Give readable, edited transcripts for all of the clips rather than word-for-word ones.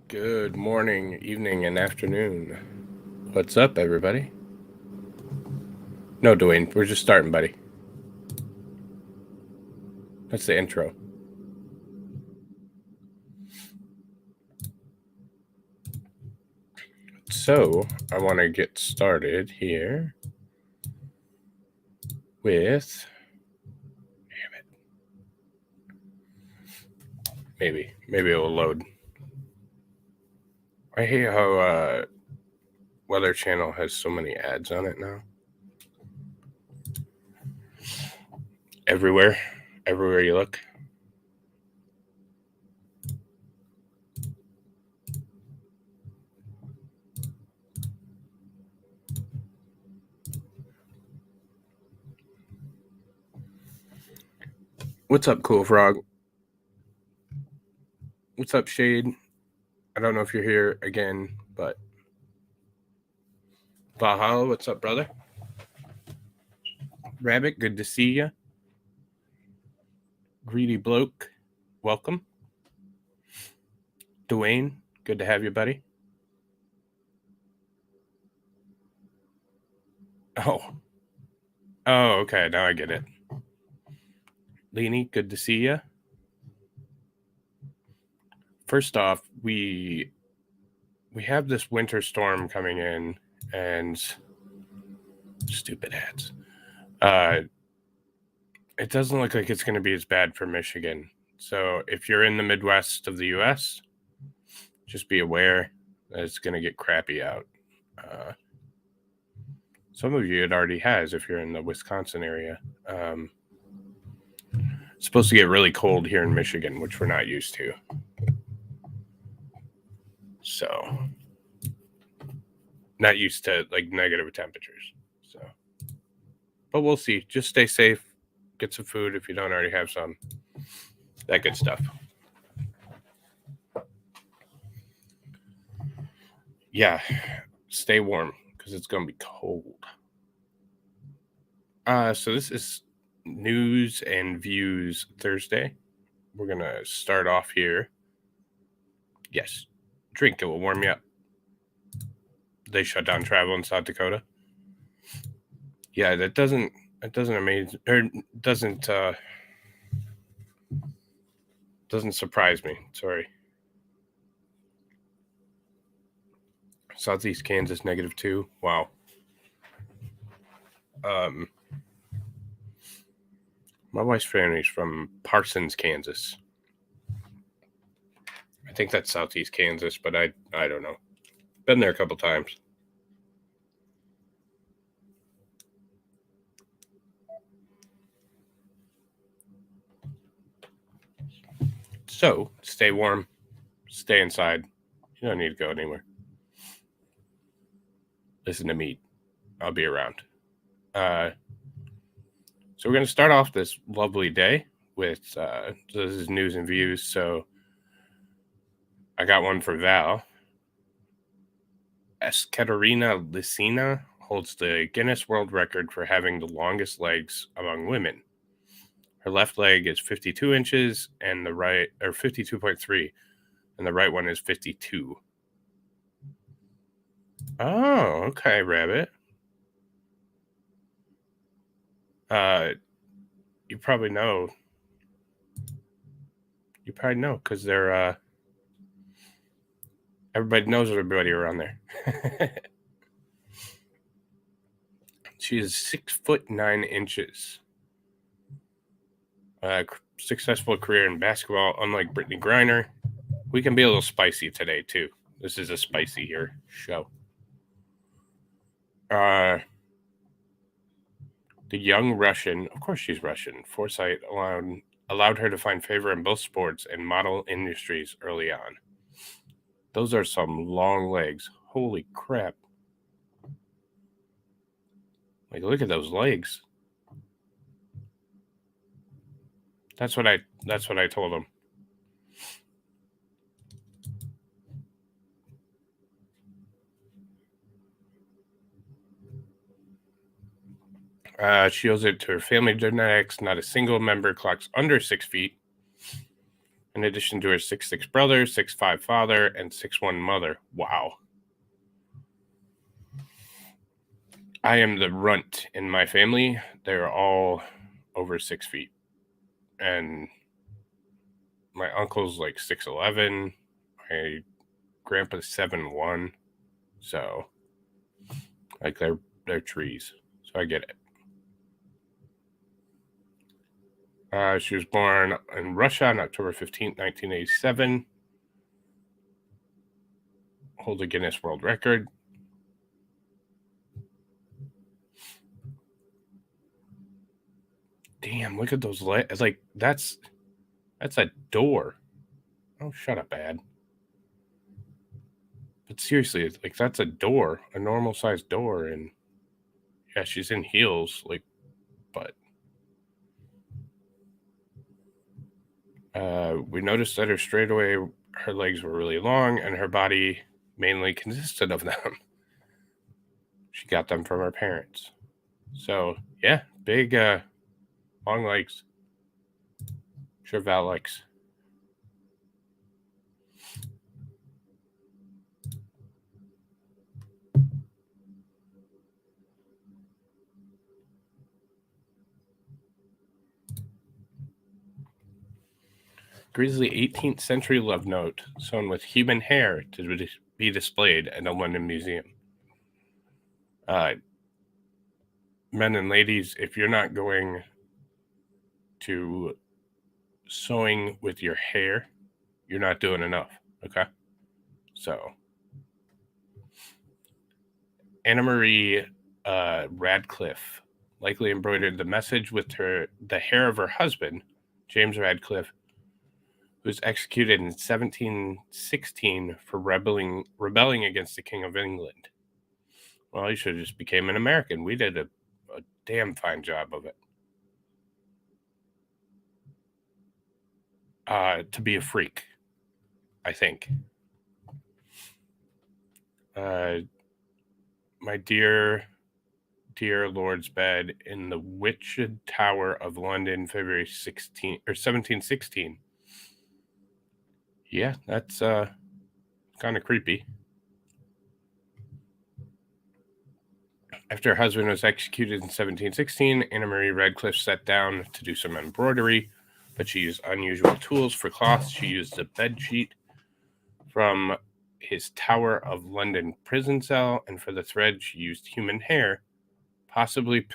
Good morning, evening, and afternoon. What's up, everybody? No, Dwayne, we're just starting, buddy. That's the intro. So, I want to get started here with. Damn it. Maybe it will load. I hate how Weather Channel has so many ads on it now. Everywhere you look. What's up, Cool Frog? What's up, Shade? I don't know if you're here again, but Valhalla, what's up, brother? Rabbit, good to see you. Greedy Bloke, welcome. Dwayne, good to have you, buddy. Oh, okay. Now I get it. Leanie, good to see you. First off, we have this winter storm coming in, and stupid ads. It doesn't look like it's going to be as bad for Michigan. So if you're in the Midwest of the U.S., just be aware that it's going to get crappy out. Some of you it already has if you're in the Wisconsin area. It's supposed to get really cold here in Michigan, which we're not used to. So, not used to like negative temperatures. So, but we'll see. Just stay safe. Get some food if you don't already have some. That good stuff. Yeah, stay warm because it's going to be cold. So this is News and Views Thursday. We're going to start off here. Yes, drink. It will warm you up. They shut down travel in South Dakota. Yeah, that doesn't amaze or doesn't surprise me. Sorry. Southeast Kansas -2. Wow. My wife's family is from Parsons, Kansas. I think that's Southeast Kansas, but I don't know. Been there a couple times. So stay warm, stay inside. You don't need to go anywhere. Listen to me. I'll be around. So we're going to start off this lovely day with this is News and Views. So I got one for Val. Ekaterina Lysina holds the Guinness World Record for having the longest legs among women. Her left leg is 52 inches and the right, or 52.3, and the right one is 52. Oh, okay, Rabbit. You probably know. You probably know because they're everybody knows everybody around there. She is 6'9". Successful career in basketball, unlike Brittany Griner. We can be a little spicy today too. This is a spicier show. The young Russian, of course she's Russian, foresight allowed her to find favor in both sports and model industries early on. Those are some long legs. Holy crap. Like, look at those legs. That's what I told him. She owes it to her family genetics. Not a single member clocks under 6 feet. in addition to her 6'6" brother, 6'5" father, and 6'1" mother. Wow. I am the runt in my family. They're all over 6 feet. And my uncle's like 6'11". My grandpa's 7'1". So, like, they're trees. So I get it. She was born in Russia on October 15th, 1987. Holds a Guinness World Record. Damn, look at those legs. Like, that's a door. Oh, shut up, Ad. But seriously, it's like, that's a door, a normal sized door, and yeah, she's in heels, like, but we noticed that her legs were really long and her body mainly consisted of them. She got them from her parents. So yeah, big long legs. Sure Val likes. Grisly 18th century love note sewn with human hair to be displayed at a London museum. Men and ladies, if you're not going to sewing with your hair, you're not doing enough. Okay. So Anna Marie Radcliffe likely embroidered the message with the hair of her husband, James Radcliffe, who was executed in 1716 for rebelling against the King of England. Well, he should have just became an American. We did a damn fine job of it. To be a freak, I think. My dear Lord's bed in the Witched Tower of London, February 1716. Yeah, that's kind of creepy. After her husband was executed in 1716, Anna Marie Radcliffe sat down to do some embroidery, but she used unusual tools for cloth. She used a bed sheet from his Tower of London prison cell, and for the thread, she used human hair, possibly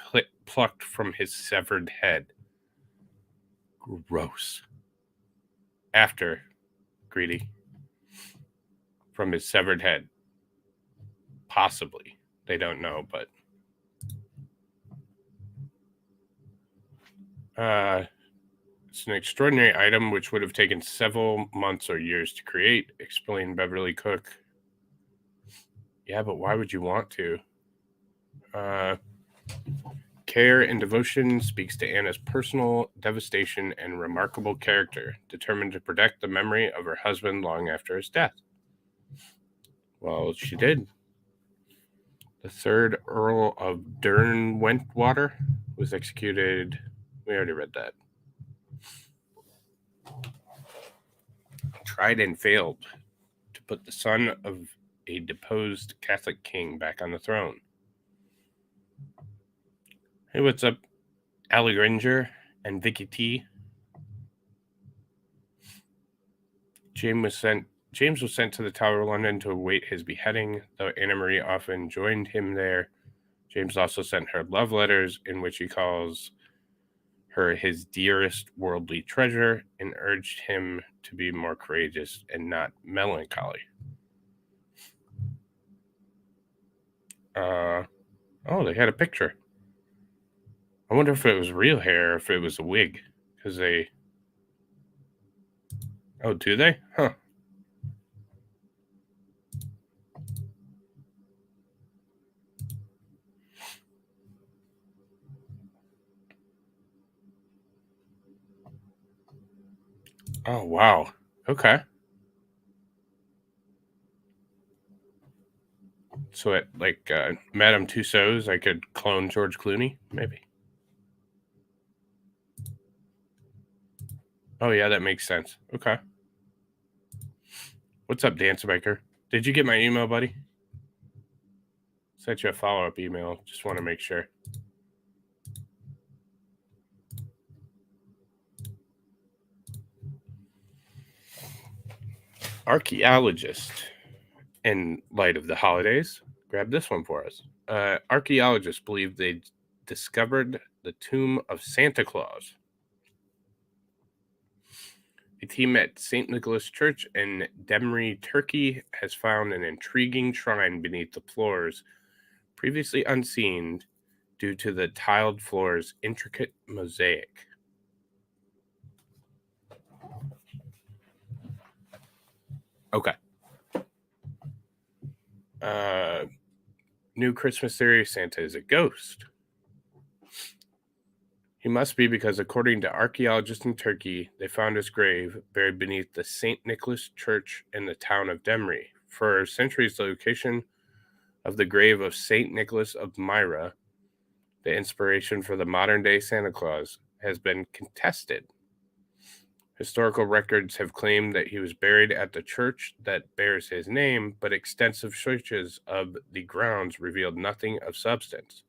plucked from his severed head. Gross. After, greedy, from his severed head. Possibly. They don't know, but it's an extraordinary item which would have taken several months or years to create, explained Beverly Cook. Yeah, but why would you want to? Care and devotion speaks to Anna's personal devastation and remarkable character, determined to protect the memory of her husband long after his death. Well, she did. The third Earl of Derwentwater was executed. We already read that. Tried and failed to put the son of a deposed Catholic king back on the throne. Hey, what's up, Allie Granger and Vicky T? James was sent to the Tower of London to await his beheading, though Anna Marie often joined him there. James also sent her love letters in which he calls her his dearest worldly treasure and urged him to be more courageous and not melancholy. Oh, they had a picture. I wonder if it was real hair or if it was a wig. Because they... Oh, do they? Huh. Oh, wow. Okay. So at like Madame Tussauds, I could clone George Clooney, maybe. Oh yeah, that makes sense. Okay. What's up, Dance Biker? Did you get my email, buddy? Sent you a follow-up email. Just want to make sure. Archaeologist, in light of the holidays, grab this one for us. Archaeologists believe they discovered the tomb of Santa Claus. A team at St. Nicholas Church in Demre, Turkey, has found an intriguing shrine beneath the floors, previously unseen due to the tiled floor's intricate mosaic. Okay. New Christmas theory: Santa is a ghost. He must be, because according to archaeologists in Turkey, they found his grave buried beneath the St. Nicholas Church in the town of Demre. For centuries, the location of the grave of St. Nicholas of Myra, the inspiration for the modern-day Santa Claus, has been contested. Historical records have claimed that he was buried at the church that bears his name, but extensive searches of the grounds revealed nothing of substance.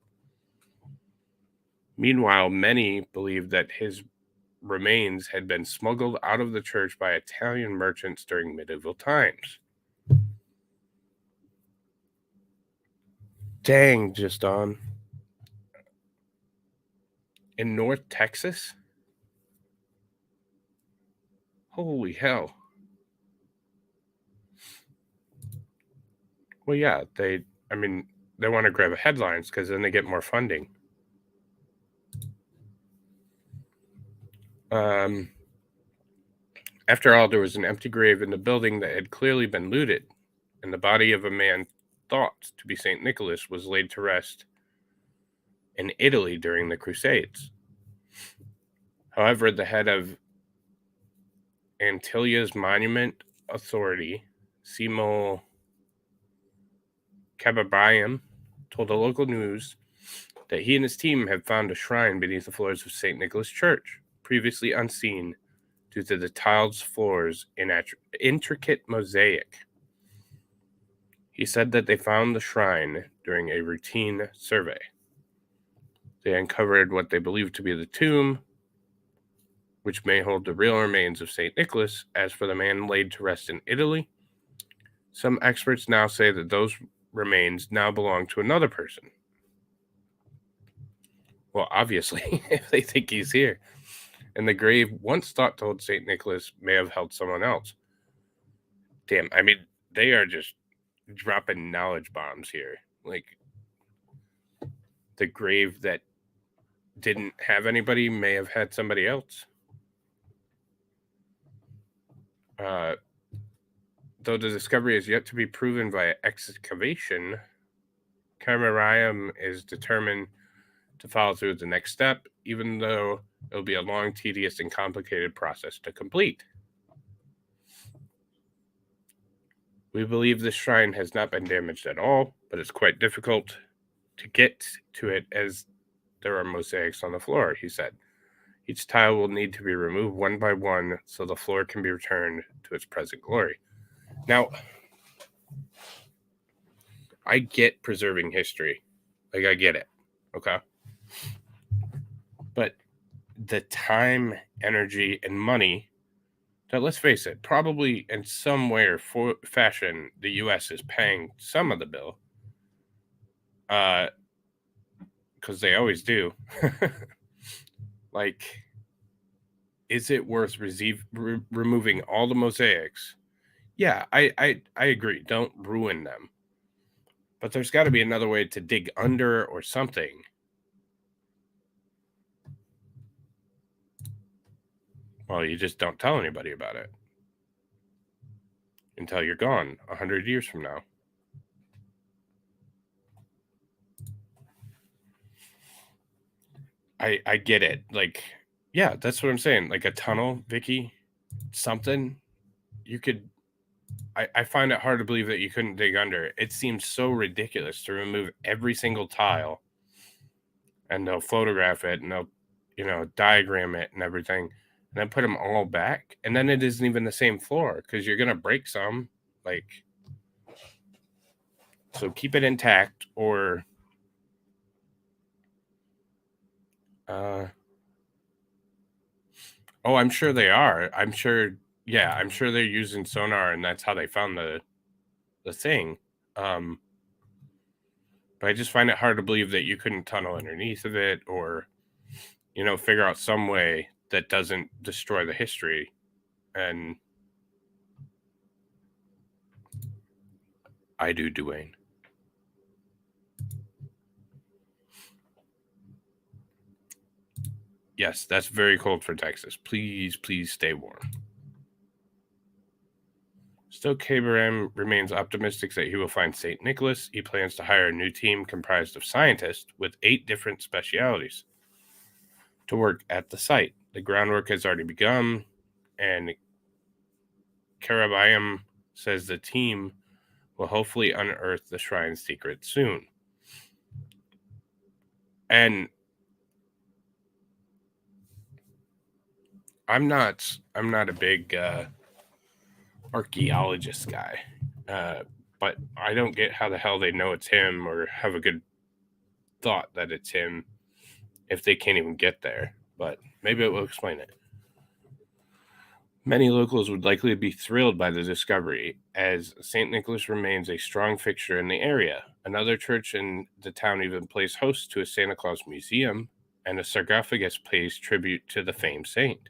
Meanwhile, many believe that his remains had been smuggled out of the church by Italian merchants during medieval times. Dang, just on. In North Texas? Holy hell. Well, yeah, they want to grab headlines because then they get more funding. After all, there was an empty grave in the building that had clearly been looted, and the body of a man thought to be St. Nicholas was laid to rest in Italy during the Crusades. However, the head of Antillia's Monument Authority, Simo Kababayam, told the local news that he and his team have found a shrine beneath the floors of St. Nicholas Church, previously unseen due to the tiled floors' intricate mosaic. He said that they found the shrine during a routine survey. They uncovered what they believed to be the tomb, which may hold the real remains of St. Nicholas. As for the man laid to rest in Italy, some experts now say that those remains now belong to another person. Well, obviously, if they think he's here. And the grave once thought to hold St. Nicholas may have held someone else. Damn, they are just dropping knowledge bombs here. Like, the grave that didn't have anybody may have had somebody else. Though the discovery is yet to be proven via excavation, Kamarayam is determined to follow through with the next step, even though it will be a long, tedious, and complicated process to complete. We believe this shrine has not been damaged at all, but it's quite difficult to get to it as there are mosaics on the floor, he said. Each tile will need to be removed one by one so the floor can be returned to its present glory. Now, I get preserving history. Like, I get it. Okay? But the time, energy, and money that, let's face it, probably in some way or fashion, the U.S. is paying some of the bill. Because they always do. Like, is it worth removing all the mosaics? Yeah, I agree. Don't ruin them. But there's got to be another way to dig under or something. Well, you just don't tell anybody about it until you're gone 100 years from now. I get it. Like, yeah, that's what I'm saying. Like a tunnel, Vicky, something you could. I find it hard to believe that you couldn't dig under. It seems so ridiculous to remove every single tile, and they'll photograph it and they'll, diagram it and everything, and then put them all back, and then it isn't even the same floor because you're gonna break some. Like, so keep it intact, or oh, I'm sure they are. I'm sure they're using sonar, and that's how they found the thing. But I just find it hard to believe that you couldn't tunnel underneath of it, or figure out some way that doesn't destroy the history. And I do, Dwayne. Yes, that's very cold for Texas. Please stay warm. Stoke Abraham remains optimistic that he will find St. Nicholas. He plans to hire a new team comprised of scientists with 8 different specialities to work at the site. The groundwork has already begun, and Karabayam says the team will hopefully unearth the shrine's secret soon. And I'm not a big archaeologist guy, but I don't get how the hell they know it's him or have a good thought that it's him if they can't even get there. But maybe it will explain it. Many locals would likely be thrilled by the discovery, as St. Nicholas remains a strong fixture in the area. Another church in the town even plays host to a Santa Claus museum, and a sarcophagus pays tribute to the famed saint.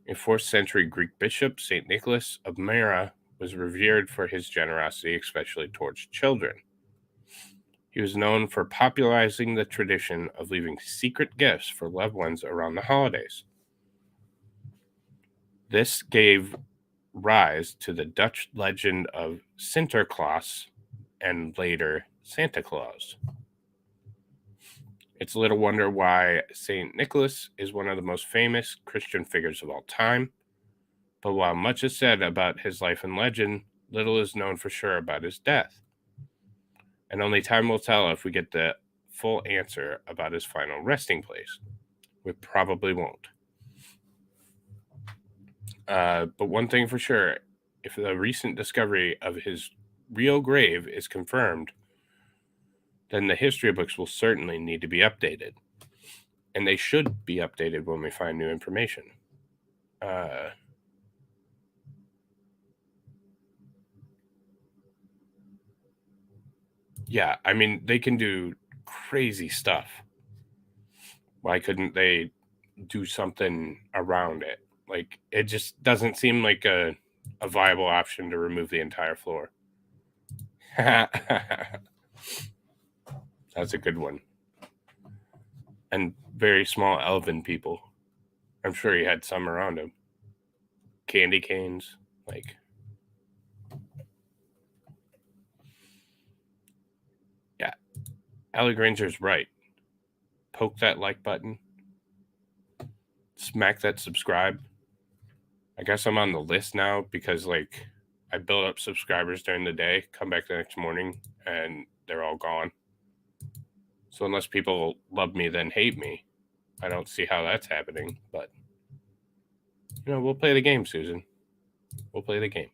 A 4th century Greek bishop, St. Nicholas of Myra, was revered for his generosity, especially towards children. He was known for popularizing the tradition of leaving secret gifts for loved ones around the holidays. This gave rise to the Dutch legend of Sinterklaas and later Santa Claus. It's little wonder why St. Nicholas is one of the most famous Christian figures of all time. But while much is said about his life and legend, little is known for sure about his death. And only time will tell if we get the full answer about his final resting place. We probably won't. But one thing for sure, if the recent discovery of his real grave is confirmed, then the history books will certainly need to be updated. And they should be updated when we find new information. Yeah, I mean, they can do crazy stuff. Why couldn't they do something around it? Like, it just doesn't seem like a viable option to remove the entire floor. That's a good one. And very small elven people. I'm sure he had some around him. Candy canes, like. Yeah. Allie Granger's right. Poke that like button. Smack that subscribe. I guess I'm on the list now because, like, I build up subscribers during the day, come back the next morning, and they're all gone. So unless people love me, then hate me, I don't see how that's happening. But, we'll play the game, Susan. We'll play the game.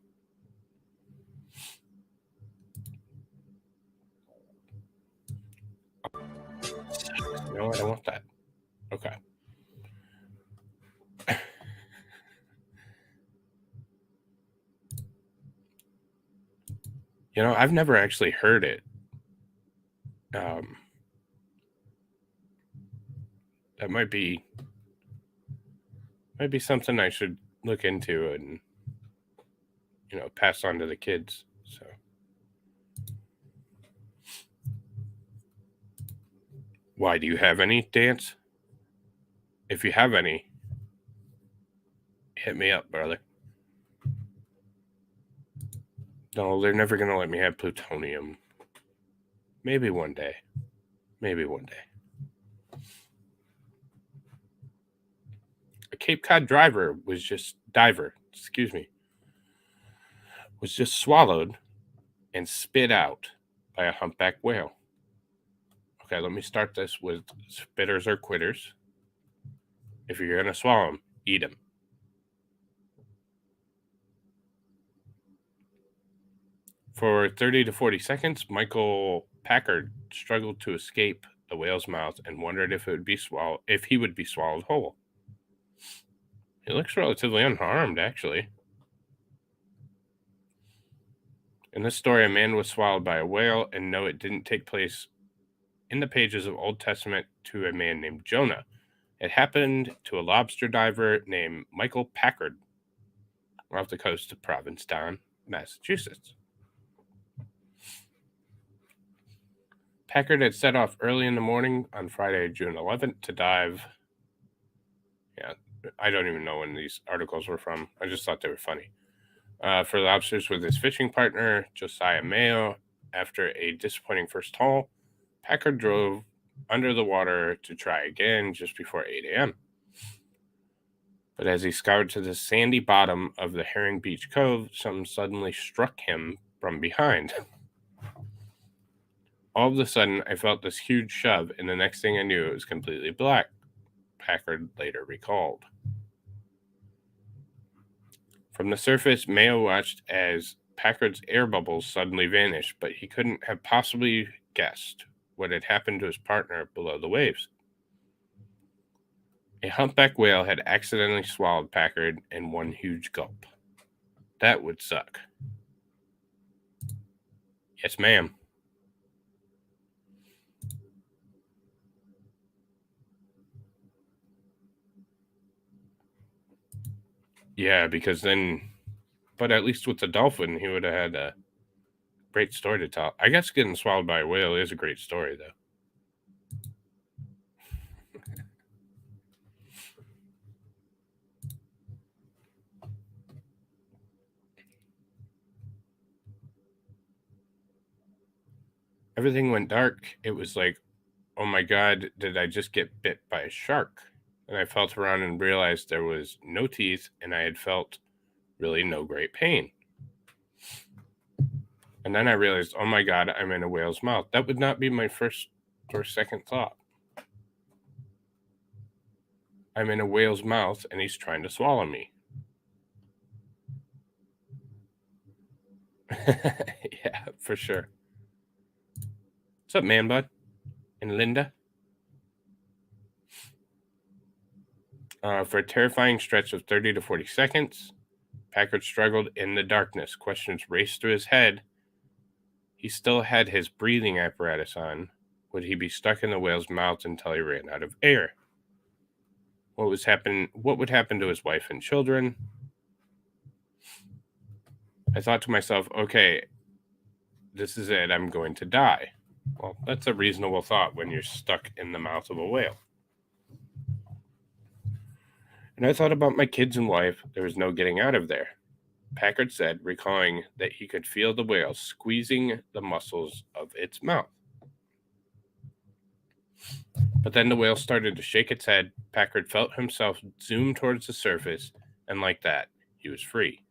No, I don't want that. Okay. I've never actually heard it. That might be something I should look into and pass on to the kids. So why, do you have any, Dance? If you have any, hit me up, brother. No, they're never gonna let me have plutonium. Maybe one day. A Cape Cod diver was just swallowed and spit out by a humpback whale. Okay, let me start this with spitters or quitters. If you're going to swallow them, eat them. For 30 to 40 seconds, Michael Packard struggled to escape the whale's mouth and wondered if he would be swallowed whole. He looks relatively unharmed, actually. In this story, a man was swallowed by a whale, and no, it didn't take place in the pages of Old Testament to a man named Jonah. It happened to a lobster diver named Michael Packard off the coast of Provincetown, Massachusetts. Packard had set off early in the morning on Friday, June 11th to dive. Yeah, I don't even know when these articles were from. I just thought they were funny. For lobsters with his fishing partner, Josiah Mayo. After a disappointing first haul, Packard drove under the water to try again just before 8 a.m. But as he scoured to the sandy bottom of the Herring Beach Cove, something suddenly struck him from behind. All of a sudden, I felt this huge shove, and the next thing I knew, it was completely black, Packard later recalled. From the surface, Mayo watched as Packard's air bubbles suddenly vanished, but he couldn't have possibly guessed what had happened to his partner below the waves. A humpback whale had accidentally swallowed Packard in one huge gulp. That would suck. Yes, ma'am. Yeah, because then, but at least with the dolphin, he would have had a great story to tell. I guess getting swallowed by a whale is a great story, though. Everything went dark. It was like, oh my God, did I just get bit by a shark? And I felt around and realized there was no teeth, and I had felt really no great pain. And then I realized, oh my God, I'm in a whale's mouth. That would not be my first or second thought. I'm in a whale's mouth, and he's trying to swallow me. Yeah, for sure. What's up, man bud? And Linda? For a terrifying stretch of 30 to 40 seconds, Packard struggled in the darkness. Questions raced through his head. He still had his breathing apparatus on. Would he be stuck in the whale's mouth until he ran out of air? What would happen to his wife and children? I thought to myself, okay, this is it. I'm going to die. Well, that's a reasonable thought when you're stuck in the mouth of a whale. And I thought about my kids and wife. There was no getting out of there. Packard said, recalling that he could feel the whale squeezing the muscles of its mouth. But then the whale started to shake its head. Packard felt himself zoom towards the surface, and like that, he was free.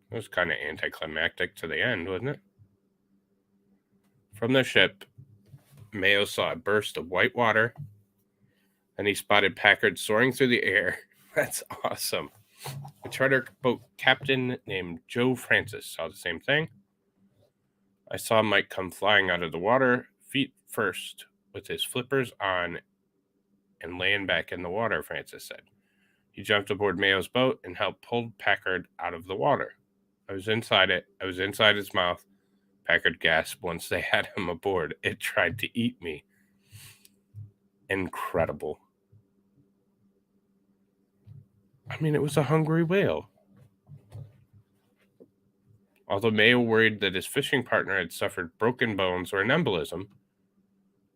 It was kind of anticlimactic to the end, wasn't it? From the ship, Mayo saw a burst of white water, and he spotted Packard soaring through the air. That's awesome. A charter boat captain named Joe Francis saw the same thing. I saw Mike come flying out of the water, feet first, with his flippers on and laying back in the water, Francis said. He jumped aboard Mayo's boat and helped pull Packard out of the water. I was inside it. I was inside his mouth. Packard gasped once they had him aboard. It tried to eat me. Incredible. I mean, it was a hungry whale. Although Mayo worried that his fishing partner had suffered broken bones or an embolism,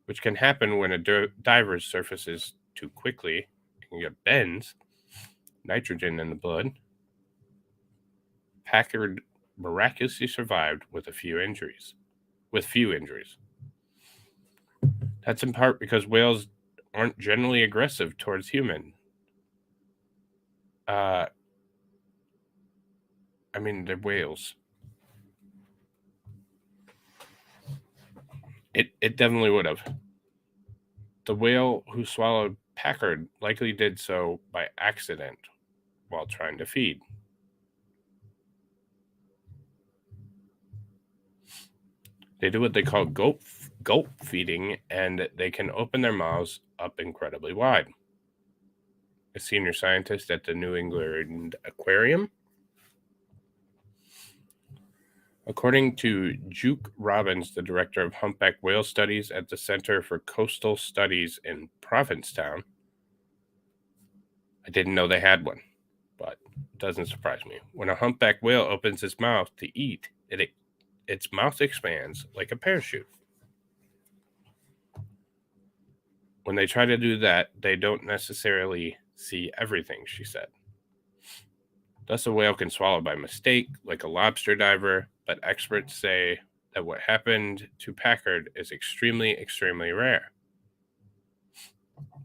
which can happen when a diver surfaces too quickly and get bends, nitrogen in the blood, Packard miraculously survived with few injuries. That's in part because whales aren't generally aggressive towards humans. I mean, they're whales. It definitely would have. The whale who swallowed Packard likely did so by accident while trying to feed. They do what they call gulp feeding, and they can open their mouths up incredibly wide. A senior scientist at the New England Aquarium. According to Juke Robbins, the director of humpback whale studies at the Center for Coastal Studies in Provincetown, I didn't know they had one, but it doesn't surprise me. When a humpback whale opens its mouth to eat, its mouth expands like a parachute. When they try to do that, they don't necessarily see everything, she said. Thus, a whale can swallow by mistake, like a lobster diver, but experts say that what happened to Packard is extremely, extremely rare.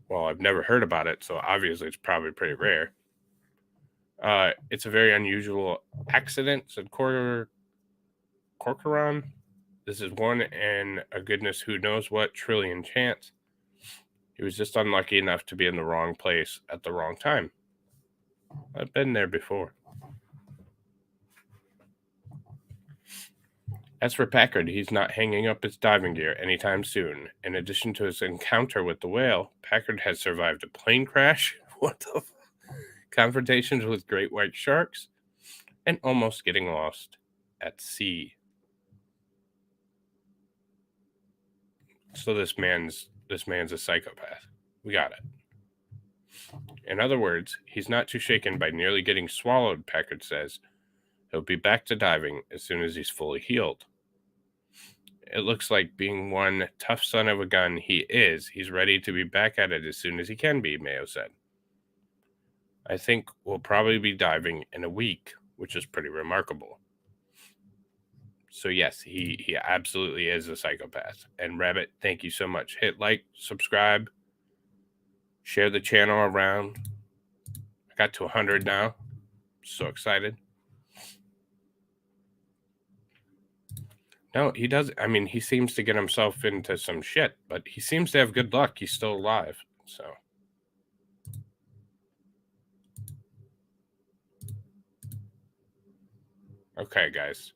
Well, I've never heard about it, so obviously it's probably pretty rare. It's a very unusual accident, said Corcoran. This is one in a goodness who knows what trillion chance. He was just unlucky enough to be in the wrong place at the wrong time. I've been there before. As for Packard, he's not hanging up his diving gear anytime soon. In addition to his encounter with the whale, Packard has survived a plane crash, confrontations with great white sharks, and almost getting lost at sea. So this man's a psychopath. We got it. In other words, he's not too shaken by nearly getting swallowed, Packard says. He'll be back to diving as soon as he's fully healed. It looks like, being one tough son of a gun he's ready to be back at it as soon as he can be, Mayo said. I think we'll probably be diving in a week, which is pretty remarkable. So yes, he absolutely is a psychopath. And Rabbit, thank you so much. Hit like, subscribe, share the channel around. I got to 100 now. So excited. No, he does. I mean, he seems to get himself into some shit, but he seems to have good luck. He's still alive. So. Okay, guys.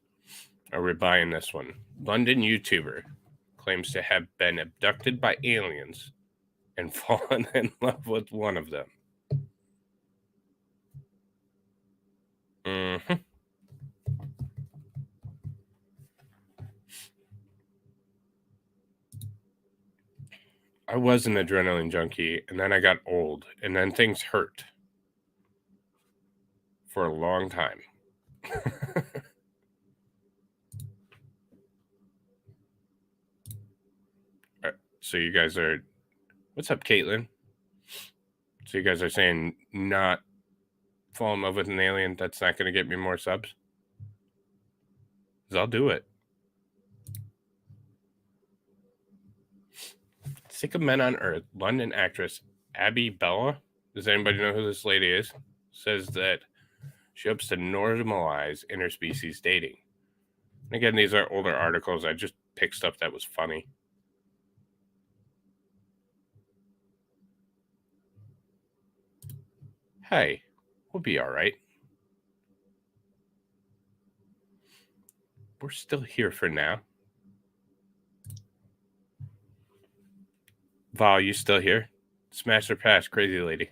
Are we buying this one? London YouTuber claims to have been abducted by aliens and fallen in love with one of them. Mm-hmm. I was an adrenaline junkie, and then I got old, and then things hurt for a long time. So you guys are, what's up, Caitlin? So you guys are saying not fall in love with an alien? That's not going to get me more subs? Because I'll do it. Sick of Men on Earth, London actress Abby Bella, does anybody know who this lady is? Says that she hopes to normalize interspecies dating. And again, these are older articles. I just picked stuff that was funny. Hey, we'll be all right. We're still here for now. Val, you still here? Smash or pass, crazy lady.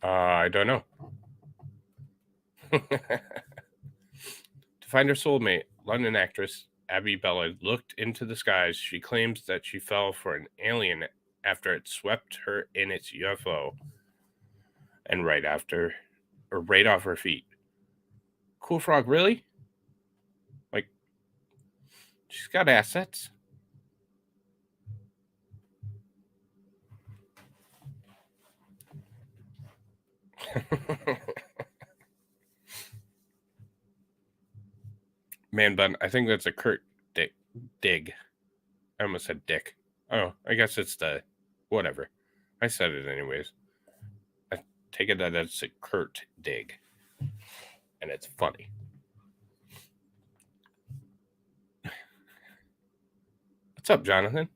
I don't know. To find her soulmate, London actress Abby Bella looked into the skies. She claims that she fell for an alien after it swept her in its UFO and right off her feet. Cool Frog, really? Like, she's got assets. Man bun, I think that's a Kurt dig. I almost said dick. Oh, I guess it's the whatever. I said it anyways. I take it that it's a Kurt dig. And it's funny. What's up, Jonathan?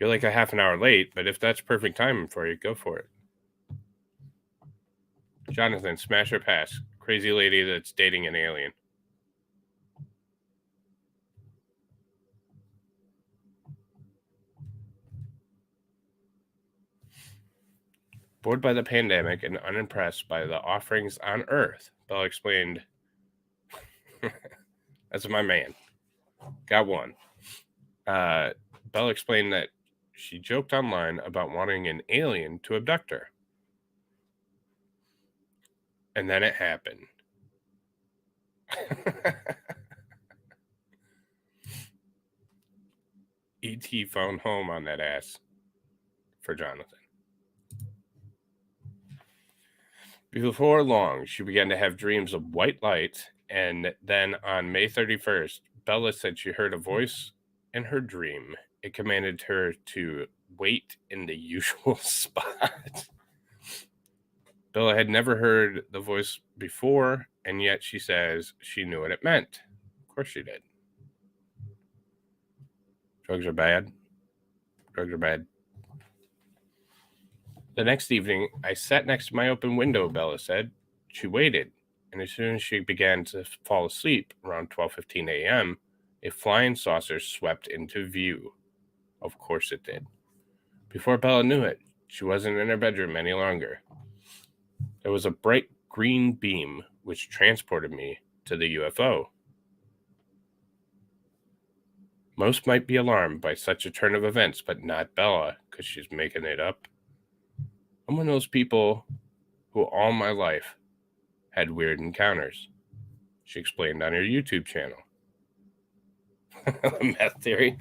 You're like a half an hour late, but if that's perfect timing for you, go for it. Jonathan, smash or pass? Crazy lady that's dating an alien. Bored by the pandemic and unimpressed by the offerings on Earth, Bella explained, that's my man. Got one. Bella explained that she joked online about wanting an alien to abduct her. And then it happened. E.T. phoned home on that ass for Jonathan. Before long, she began to have dreams of white light, and then on May 31st, Bella said she heard a voice in her dream. It commanded her to wait in the usual spot. Bella had never heard the voice before, and yet she says she knew what it meant. Of course she did. Drugs are bad. Drugs are bad. The next evening, I sat next to my open window, Bella said. She waited, and as soon as she began to fall asleep around 12:15 a.m., a flying saucer swept into view. Of course it did. Before Bella knew it, she wasn't in her bedroom any longer. There was a bright green beam which transported me to the UFO. Most might be alarmed by such a turn of events, but not Bella, because she's making it up. I'm one of those people who all my life had weird encounters, she explained on her YouTube channel. Meth theory.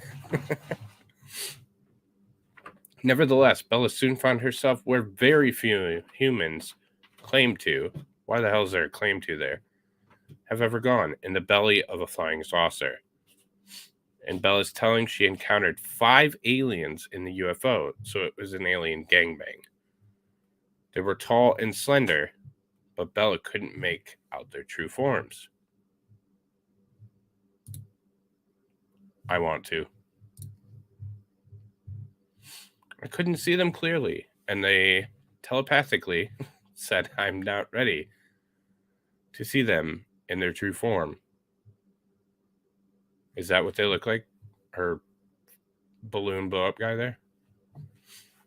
Nevertheless, Bella soon found herself where very few humans claim to, why the hell is there a claim to there, have ever gone, in the belly of a flying saucer. And Bella's telling she encountered 5 aliens in the UFO, so it was an alien gangbang. They were tall and slender, but Bella couldn't make out their true forms. I want to. I couldn't see them clearly, and they telepathically said I'm not ready to see them in their true form. Is that what they look like? Her balloon blow up guy there?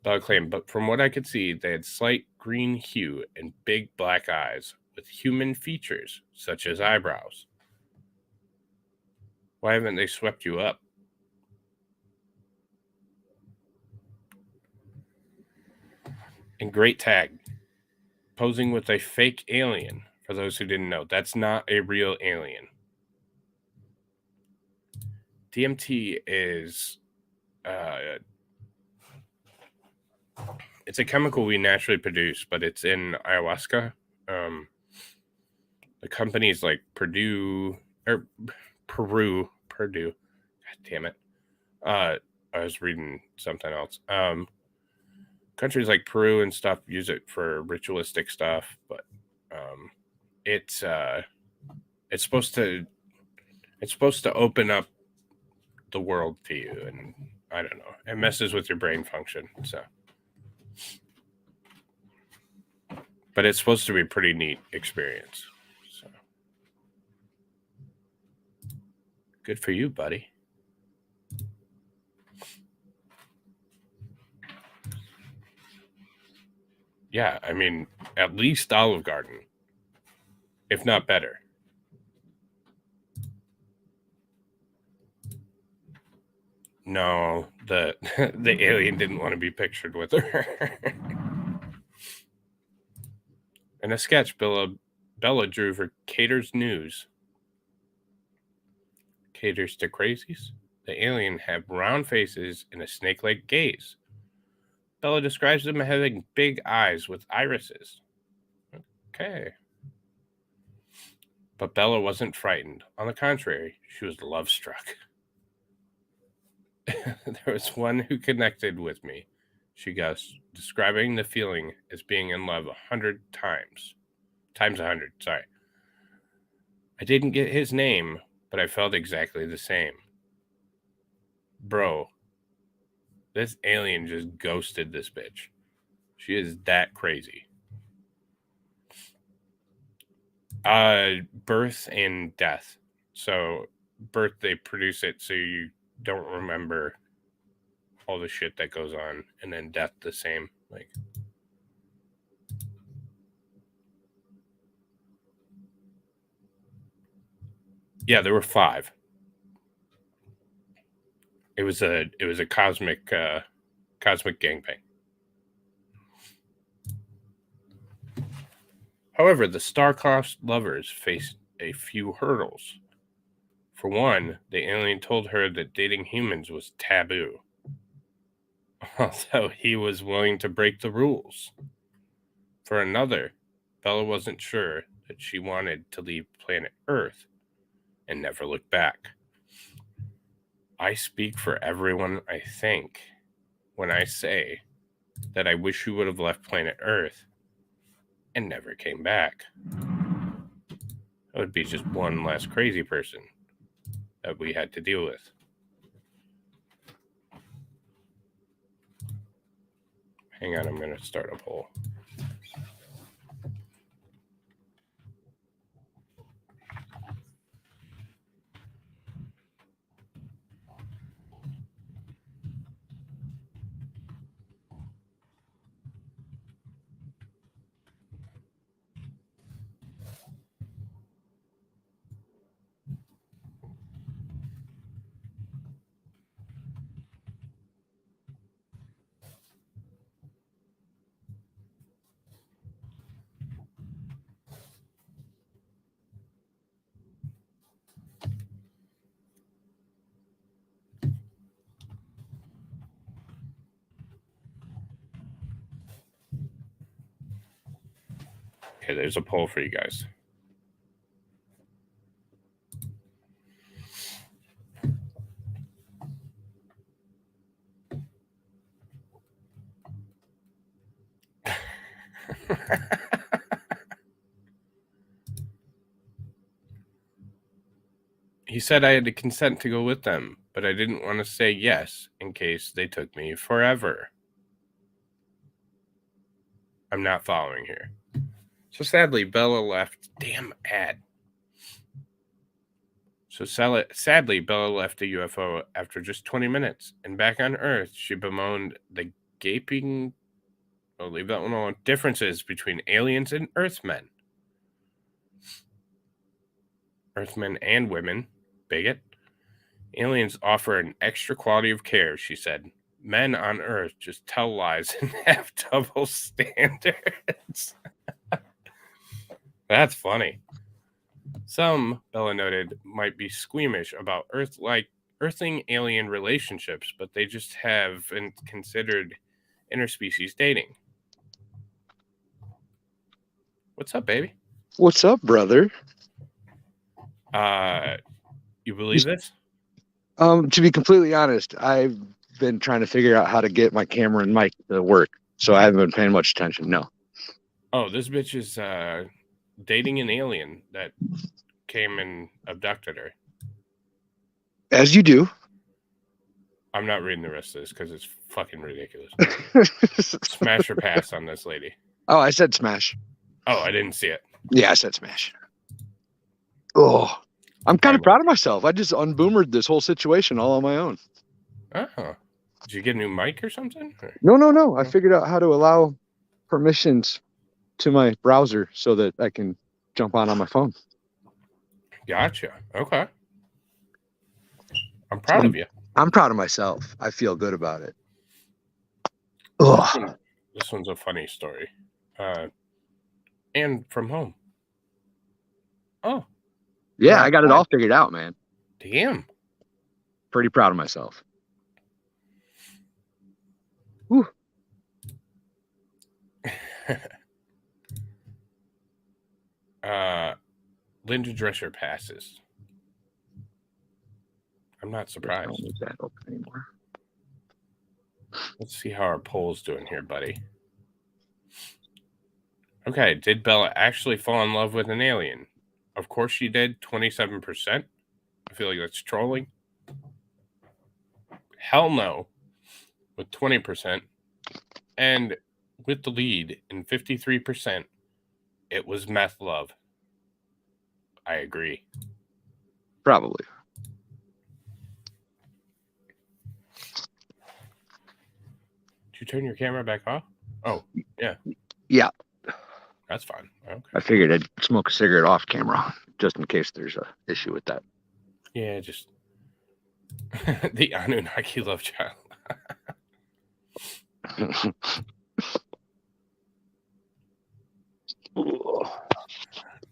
Bella claimed, but from what I could see, they had slight green hue and big black eyes with human features, such as eyebrows. Why haven't they swept you up? And great tag. Posing with a fake alien. For those who didn't know, that's not a real alien. DMT is it's a chemical we naturally produce, but it's in ayahuasca. The companies like Purdue. God damn it. I was reading something else. Countries like Peru and stuff use it for ritualistic stuff, but it's supposed to open up the world to you, and I don't know, it messes with your brain function. So, but it's supposed to be a pretty neat experience. So, good for you, buddy. Yeah, I mean, at least Olive Garden, if not better. No, the alien didn't want to be pictured with her. In a sketch Bella drew for Caters News. Caters to crazies? The alien have round faces and a snake-like gaze. Bella describes them as having big eyes with irises. Okay. But Bella wasn't frightened. On the contrary, she was love-struck. There was one who connected with me, she guessed, describing the feeling as being in love 100 times. Times 100, sorry. I didn't get his name, but I felt exactly the same. Bro, This alien just ghosted this bitch. She is that crazy. Birth and death. So birth, they produce it so you don't remember all the shit that goes on, and then death the same. Like, yeah, there were 5. It was a cosmic gangbang. However, the star-crossed lovers faced a few hurdles. For one, the alien told her that dating humans was taboo, although he was willing to break the rules. For another, Bella wasn't sure that she wanted to leave planet Earth and never look back. I speak for everyone, I think, when I say that I wish you would have left planet Earth and never came back. That would be just one less crazy person that we had to deal with. Hang on, I'm going to start a poll. Okay, there's a poll for you guys. He said I had to consent to go with them, but I didn't want to say yes in case they took me forever. I'm not following here. So sadly, Bella left. Damn ad. So sadly, Bella left the UFO after just 20 minutes, and back on Earth, she bemoaned the gaping, I'll leave that one alone, differences between aliens and Earthmen. Earthmen and women, bigot. Aliens offer an extra quality of care, she said. Men on Earth just tell lies and have double standards. That's funny. Some, Bella noted, might be squeamish about Earthling alien relationships, but they just haven't considered interspecies dating. What's up, baby? What's up, brother? You believe this? To be completely honest, I've been trying to figure out how to get my camera and mic to work, so I haven't been paying much attention. No. Oh, this bitch is dating an alien that came and abducted her. As you do. I'm not reading the rest of this because it's fucking ridiculous. Smash or pass on this lady? Oh, I said smash. Oh, I didn't see it. Yeah, I said smash. Oh, I'm kind of proud of myself. I just unboomered this whole situation all on my own. Oh, did you get a new mic or something? No. I figured out how to allow permissions to my browser so that I can jump on my phone. Gotcha. Okay. I'm proud of you. I'm proud of myself. I feel good about it. This one's a funny story. And from home. Oh. Yeah, I got it all figured out, man. Damn. Pretty proud of myself. Whew. Linda Drescher passes. I'm not surprised. That open anymore. Let's see how our poll's doing here, buddy. Okay, did Bella actually fall in love with an alien? Of course she did, 27%. I feel like that's trolling. Hell no, with 20%. And with the lead in 53%, it was Meth Love. I agree. Probably. Did you turn your camera back off? Oh, yeah. Yeah. That's fine. Okay. I figured I'd smoke a cigarette off camera just in case there's a issue with that. Yeah, just the Anunnaki love child.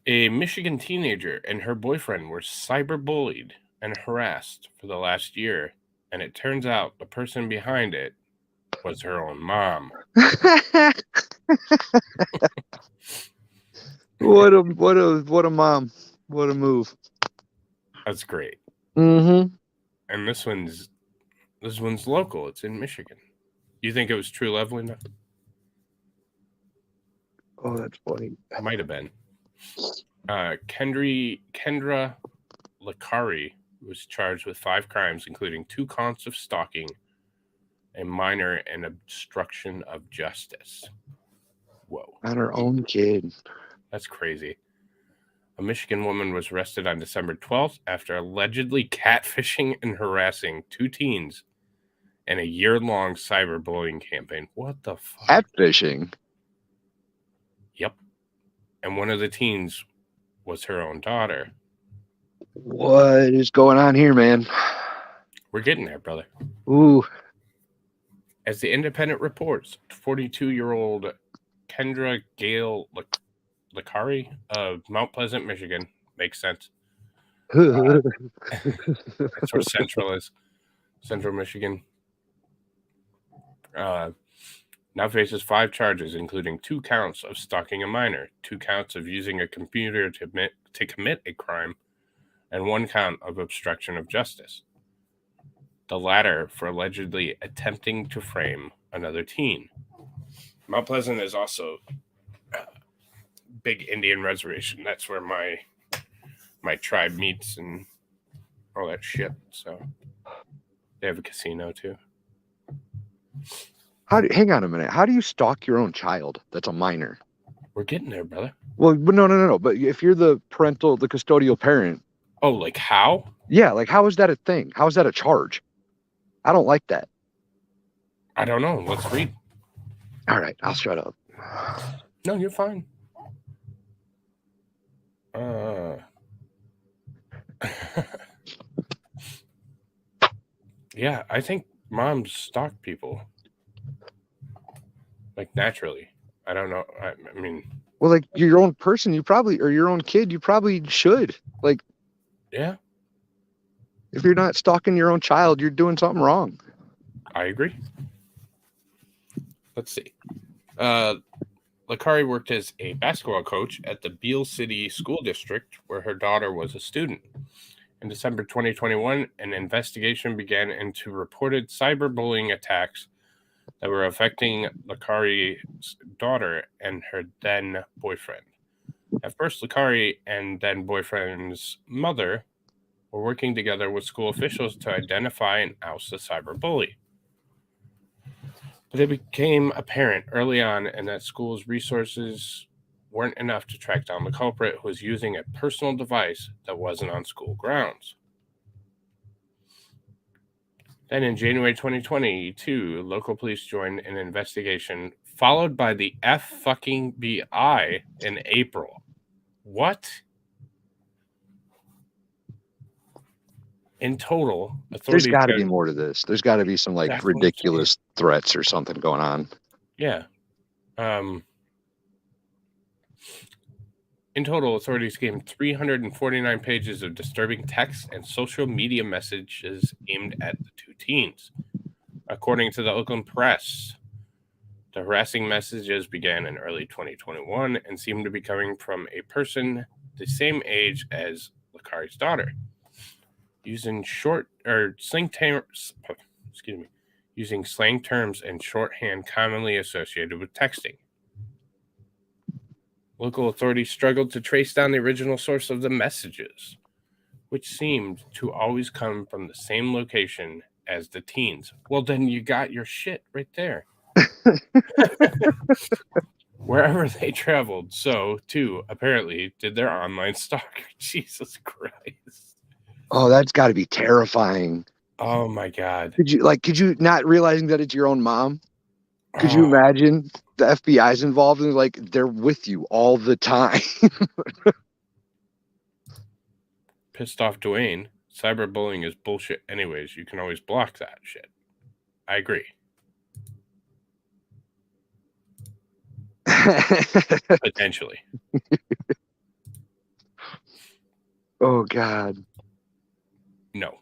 A Michigan teenager and her boyfriend were cyberbullied and harassed for the last year, and it turns out the person behind it was her own mom. What a mom. What a move. That's great. Mm-hmm. And this one's local. It's in Michigan. You think it was true love, Linda? Oh, that's funny. Might have been. Kendra Licari was charged with 5 crimes, including 2 counts of stalking a minor and obstruction of justice. Whoa. On her own kid. That's crazy. A Michigan woman was arrested on December 12th after allegedly catfishing and harassing 2 teens in a year-long cyberbullying campaign. What the fuck? Catfishing? Yep. And one of the teens was her own daughter. What is going on here, man? We're getting there, brother. Ooh. As the Independent reports, 42-year-old Kendra Gale Licari of Mount Pleasant, Michigan. Makes sense. That's where Central is. Central Michigan. Now faces 5 charges, including 2 counts of stalking a minor, 2 counts of using a computer to commit a crime, and 1 count of obstruction of justice. The latter for allegedly attempting to frame another teen. Mount Pleasant is also a big Indian reservation. That's where my tribe meets and all that shit. So they have a casino too. Hang on a minute. How do you stalk your own child that's a minor? We're getting there, brother. Well, no. But if you're the custodial parent. Oh, like how? Yeah, like how is that a thing? How is that a charge? I don't like that. I don't know. Let's read. All right, I'll shut up. No, you're fine. Yeah, I think moms stalk people. Like naturally. I don't know. I mean, well, like your own person, you probably, or your own kid, you probably should. Like, yeah. If you're not stalking your own child, you're doing something wrong. I agree. Let's see. Licari worked as a basketball coach at the Beale City School District, where her daughter was a student. In December 2021, an investigation began into reported cyberbullying attacks that were affecting Licari's daughter and her then boyfriend. At first, Licari and then boyfriend's mother were working together with school officials to identify and oust the cyberbully. But it became apparent early on and that school's resources weren't enough to track down the culprit, who was using a personal device that wasn't on school grounds. Then in January 2022, local police joined an investigation, followed by the FBI in April. What? In total, there's got to be more to this. There's got to be some like ridiculous threats or something going on. Yeah. In total, authorities gave 349 pages of disturbing texts and social media messages aimed at the 2 teens. According to the Oakland Press, the harassing messages began in early 2021 and seemed to be coming from a person the same age as Licari's daughter, using slang terms and shorthand commonly associated with texting. Local authorities struggled to trace down the original source of the messages, which seemed to always come from the same location as the teens. Well, then you got your shit right there. Wherever they traveled, so too apparently did their online stalker. Jesus Christ. Oh, that's got to be terrifying. Oh my God. Could you not realizing that it's your own mom? Could you Oh, imagine the FBI's involved and like they're with you all the time? pissed off Dwayne. Cyberbullying is bullshit anyways. You can always block that shit. I agree. Potentially. Oh God. No.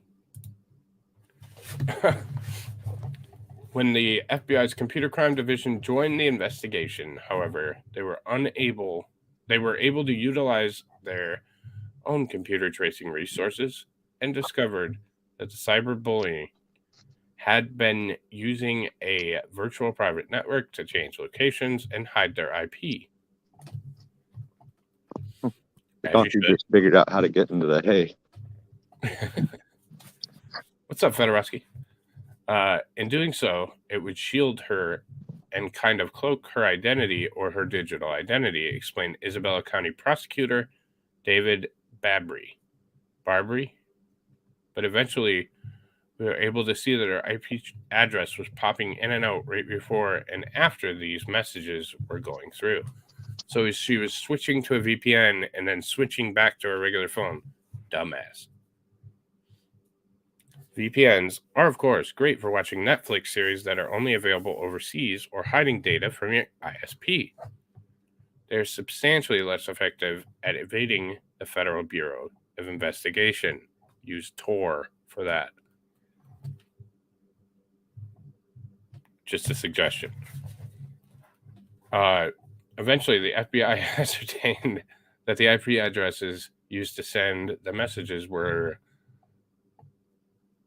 When the FBI's computer crime division joined the investigation, however, they were able to utilize their own computer tracing resources and discovered that the cyberbully had been using a virtual private network to change locations and hide their IP. I thought you just figured out how to get into the hay. What's up, Fedorowski? In doing so, it would shield her and kind of cloak her identity or her digital identity, explained Isabella County Prosecutor David Barbary. But eventually, we were able to see that her IP address was popping in and out right before and after these messages were going through. So she was switching to a VPN and then switching back to her regular phone. Dumbass. VPNs are, of course, great for watching Netflix series that are only available overseas or hiding data from your ISP. They're substantially less effective at evading the Federal Bureau of Investigation. Use Tor for that. Just a suggestion. Eventually, the FBI ascertained that the IP addresses used to send the messages were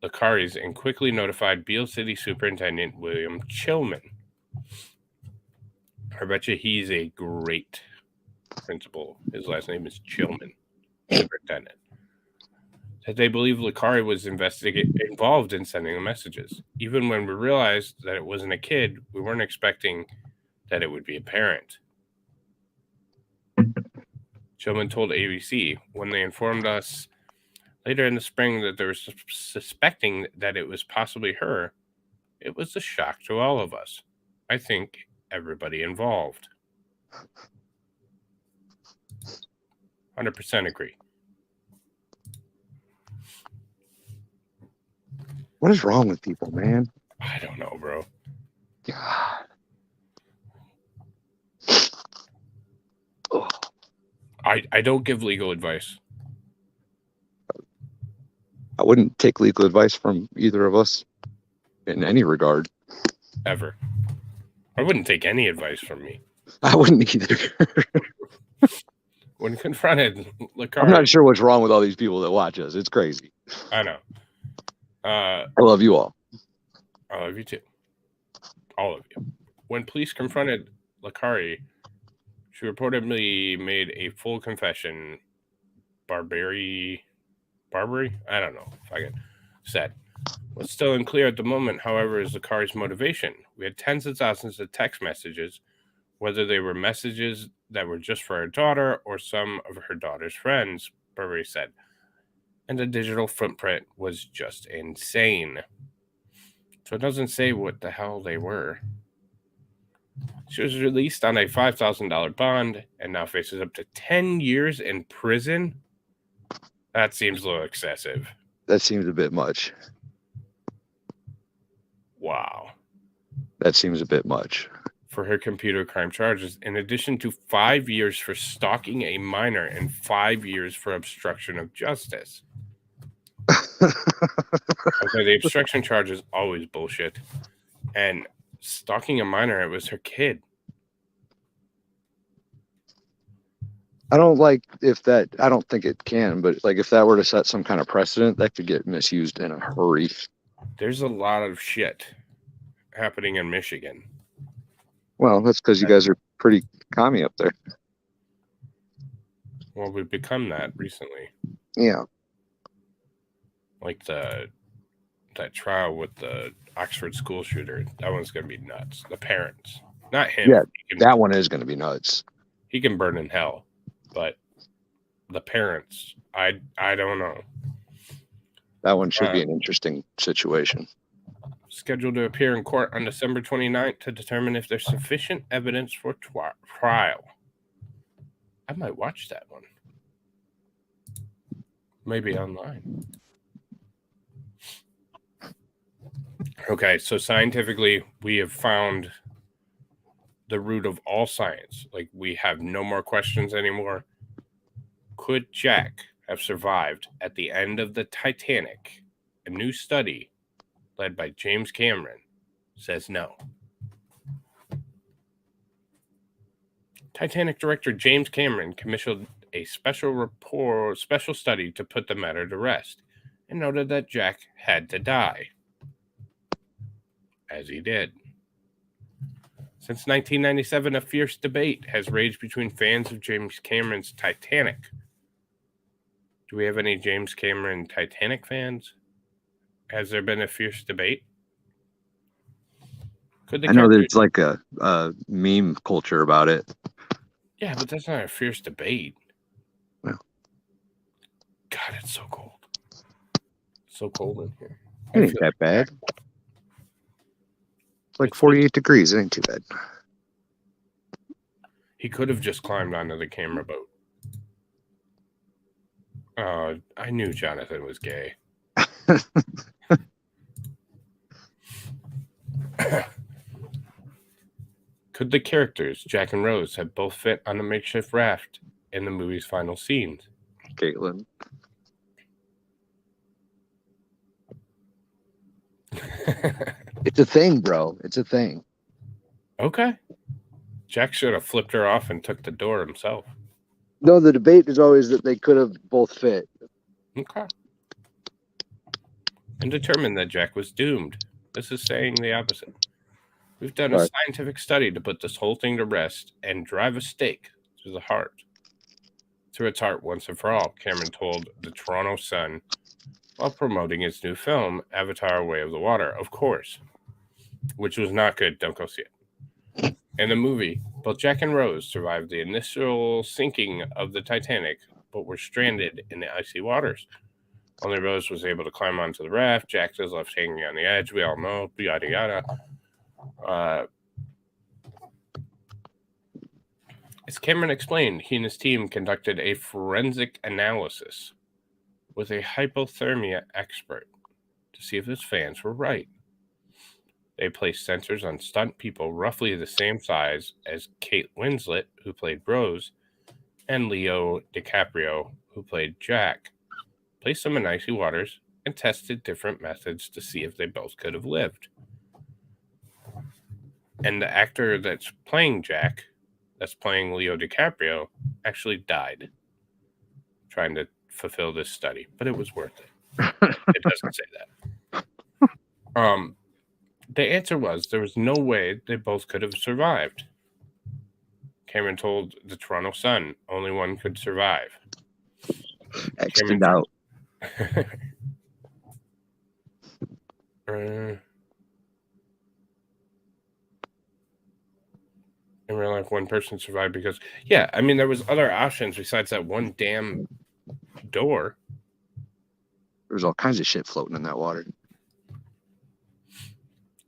Licari's and quickly notified Beale City Superintendent William Chilman. I bet you he's a great principal. His last name is Chilman, superintendent. That they believe Licari was involved in sending the messages. Even when we realized that it wasn't a kid, we weren't expecting that it would be a parent. Chilman told ABC when they informed us later in the spring that they were suspecting that it was possibly her, it was a shock to all of us. I think everybody involved. 100% agree. What is wrong with people, man? I don't know, bro. God. Oh. I don't give legal advice. I wouldn't take legal advice from either of us in any regard. Ever. I wouldn't take any advice from me. I wouldn't either. When confronted, Licari, I'm not sure what's wrong with all these people that watch us. It's crazy. I know. I love you all. I love you too. All of you. When police confronted Licari, she reportedly made a full confession. Barbary? I don't know if I can said. What's still unclear at the moment, however, is Licari's motivation. We had tens of thousands of text messages, whether they were messages that were just for her daughter or some of her daughter's friends, Barbary said. And the digital footprint was just insane. So it doesn't say what the hell they were. She was released on a $5,000 bond and now faces up to 10 years in prison. That seems a little excessive. That seems a bit much. Wow. That seems a bit much. For her computer crime charges, in addition to 5 years for stalking a minor and 5 years for obstruction of justice. Okay, the obstruction charge is always bullshit. And stalking a minor, it was her kid. I don't think it can, but like if that were to set some kind of precedent, that could get misused in a hurry. There's a lot of shit happening in Michigan. Well, that's because you guys are pretty commie up there. Well, we've become that recently. Yeah. Like the that trial with the Oxford school shooter, that one's going to be nuts. The parents, not him. Yeah, that one is going to be nuts. He can burn in hell, but the parents, I don't know. That one should be an interesting situation. Scheduled to appear in court on December 29th to determine if there's sufficient evidence for trial. I might watch that one. Maybe online. Okay, so scientifically, we have found the root of all science. Like, we have no more questions anymore. Could Jack have survived at the end of the Titanic? A new study led by James Cameron says no. Titanic director James Cameron commissioned a special study to put the matter to rest and noted that Jack had to die. As he did. Since 1997, a fierce debate has raged between fans of James Cameron's Titanic. Do we have any James Cameron Titanic fans? Has there been a fierce debate? I know there's like a meme culture about it. Yeah, but that's not a fierce debate. No. God, it's so cold. It's so cold in here. It ain't that bad. It's like 48 degrees. It ain't too bad. He could have just climbed onto the camera boat. I knew Jonathan was gay. Could the characters, Jack and Rose, have both fit on a makeshift raft in the movie's final scenes? Caitlin. It's a thing, bro. It's a thing. Okay. Jack should have flipped her off and took the door himself. No, the debate is always that they could have both fit. Okay. And determined that Jack was doomed. This is saying the opposite. We've done a scientific study to put this whole thing to rest and drive a stake through its heart once and for all, Cameron told the Toronto Sun while promoting his new film, Avatar: Way of the Water, of course, which was not good. Don't go see it. In the movie, both Jack and Rose survived the initial sinking of the Titanic, but were stranded in the icy waters. Only Rose was able to climb onto the raft. Jack is left hanging on the edge. We all know, yada yada. As Cameron explained, he and his team conducted a forensic analysis with a hypothermia expert to see if his fans were right. They placed sensors on stunt people roughly the same size as Kate Winslet, who played Rose, and Leo DiCaprio, who played Jack. Placed them in icy waters and tested different methods to see if they both could have lived. And the actor that's playing Jack, that's playing Leo DiCaprio, actually died trying to fulfill this study, but it was worth it. It doesn't say that. The answer was there was no way they both could have survived. Cameron told the Toronto Sun only one could survive. X'd out. In real life, one person survived because, yeah, I mean, there was other options besides that one damn door. There's all kinds of shit floating in that water.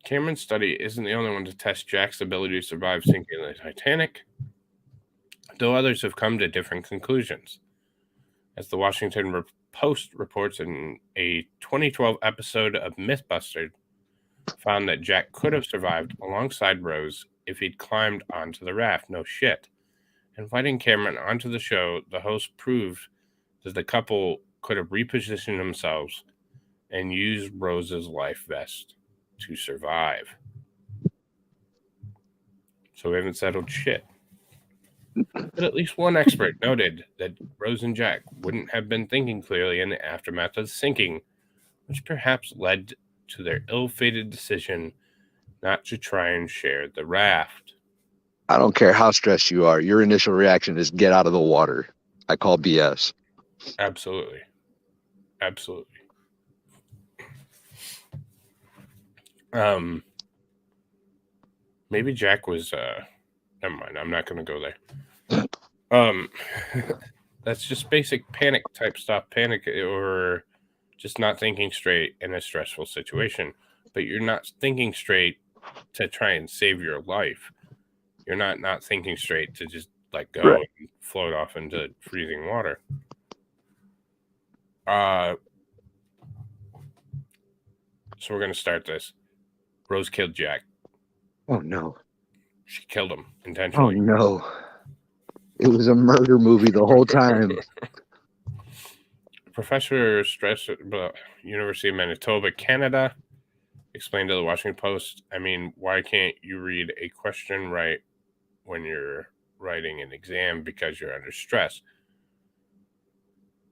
Cameron's study isn't the only one to test Jack's ability to survive sinking the Titanic, though others have come to different conclusions. As the Washington Post reports in a 2012 episode of Mythbusters, found that Jack could have survived alongside Rose if he'd climbed onto the raft. No shit. Inviting Cameron onto the show, the host proved that the couple could have repositioned themselves and used Rose's life vest to survive. So we haven't settled shit. But at least one expert noted that Rose and Jack wouldn't have been thinking clearly in the aftermath of the sinking, which perhaps led to their ill-fated decision not to try and share the raft. I don't care how stressed you are. Your initial reaction is get out of the water. I call BS. Absolutely. Absolutely. Maybe Jack was never mind, I'm not gonna go there. That's just basic panic type stuff, panic or just not thinking straight in a stressful situation. But you're not thinking straight to try and save your life. You're not thinking straight to just let go Right. and float off into freezing water. So we're gonna start this. Rose killed Jack. Oh no. She killed him Oh intentionally. no. It was a murder movie the whole time. Professor Stress at University of Manitoba, Canada, explained to the Washington Post, I mean, why can't you read a question right when you're writing an exam because you're under stress?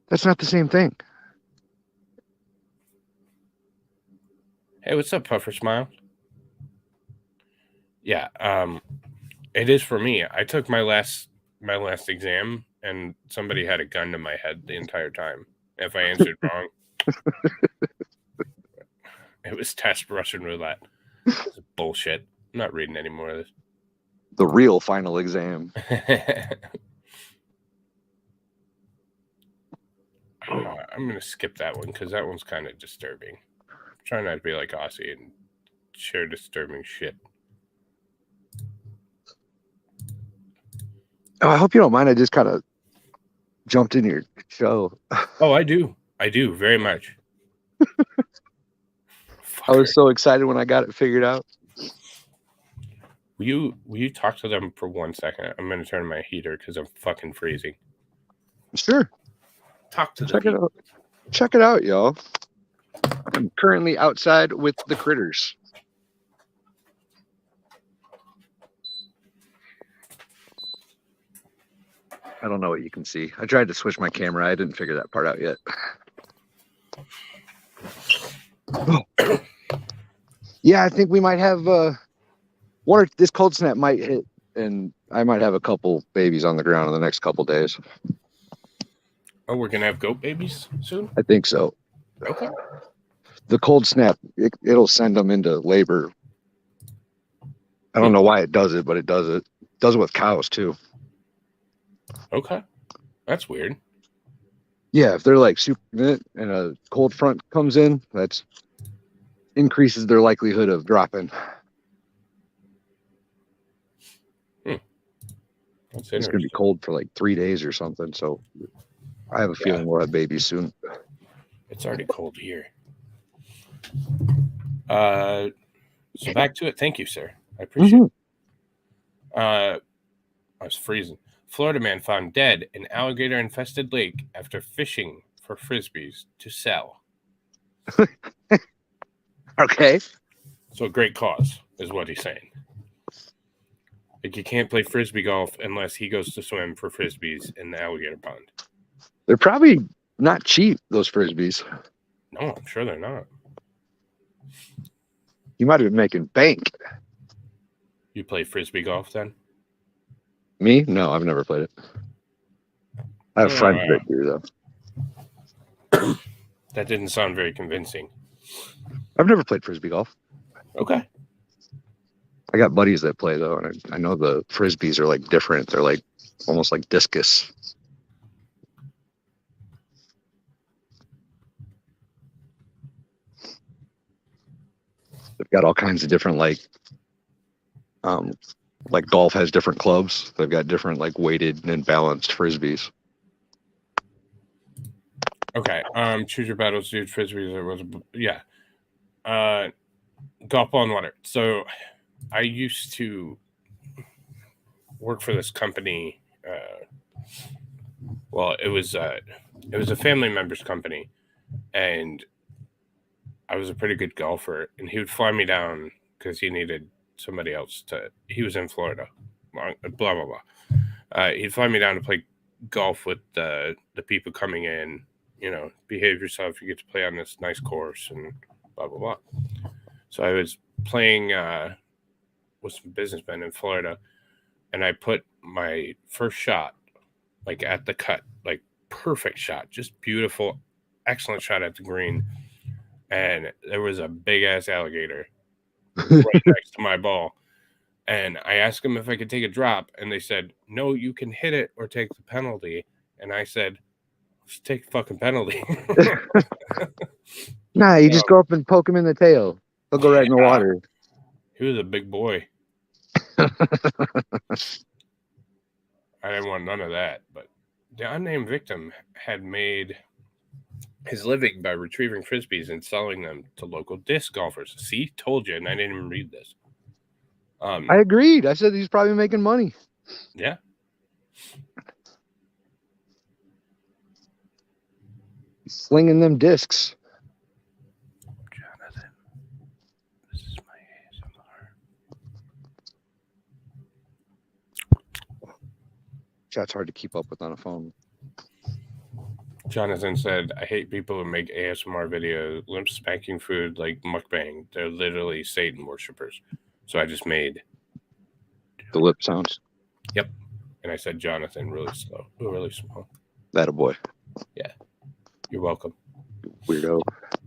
That's not the same thing. Hey, what's up, Puffer Smile? Yeah, it is for me. I took my last exam and somebody had a gun to my head the entire time. If I answered wrong, it was test Russian roulette. It's bullshit. I'm not reading any more of this. The real final exam. I'm gonna skip that one because that one's kind of disturbing. I'm trying not to be like Aussie and share disturbing shit. Oh, I hope you don't mind. I just kind of jumped in your show. Oh, I do very much. I was so excited when I got it figured out. Will you talk to them for 1 second? I'm gonna turn my heater because I'm fucking freezing. Sure. Talk to Check them. it out. Check it out, y'all. I'm currently outside with the critters. I don't know what you can see. I tried to switch my camera. I didn't figure that part out yet. Yeah, I think we might have this cold snap might hit, and I might have a couple babies on the ground in the next couple days. Oh, we're gonna have goat babies soon? I think so. Okay. The cold snap, it'll send them into labor. I don't know why it does it, but it does it. It does it with cows too. Okay. That's weird. Yeah, if they're like super fit and a cold front comes in, that's increases their likelihood of dropping. That's It's gonna be cold for like 3 days or something. So I have a feeling we'll have babies soon. It's already cold here. So back to it. Thank you, sir. I appreciate it. I was freezing. Florida man found dead in alligator-infested lake after fishing for frisbees to sell. Okay. So a great cause is what he's saying. Like you can't play frisbee golf unless he goes to swim for frisbees in the alligator pond. They're probably not cheap, those frisbees. No, I'm sure they're not. You might have been making bank. You play frisbee golf then? Me? No, I've never played it. I have friends that do, though. That didn't sound very convincing. I've never played frisbee golf. Okay. I got buddies that play, though, and I know the frisbees are like different. They're like almost like discus. They've got all kinds of different like golf has different clubs. They've got different like weighted and balanced frisbees. Okay. Choose your battles, dude. Frisbees. Yeah. Golf ball and water. So I used to work for this company. Well, it was a family member's company, and I was a pretty good golfer, and he would fly me down because he needed somebody else to. He was in Florida. Blah blah blah. He'd fly me down to play golf with the people coming in. You know, behave yourself. You get to play on this nice course, and blah blah blah. So I was playing with some businessmen in Florida, and I put my first shot like at the cut, like perfect shot, just beautiful, excellent shot at the green. And there was a big ass alligator right next to my ball. And I asked them if I could take a drop, and they said, no, you can hit it or take the penalty. And I said, let's take the fucking penalty. Nah, you just go up and poke him in the tail. He'll go right in the water. He was a big boy. I didn't want none of that. But the unnamed victim had made his living by retrieving frisbees and selling them to local disc golfers. See, told you, and I didn't even read this. I agreed. I said he's probably making money. Yeah. He's slinging them discs. Jonathan, this is my ASMR. Chat's hard to keep up with on a phone. Jonathan said, I hate people who make ASMR videos, limp spanking food like mukbang. They're literally Satan worshippers. So I just made the lip sounds. Yep. And I said Jonathan really slow. Really small. That a boy. Yeah. You're welcome. Weirdo.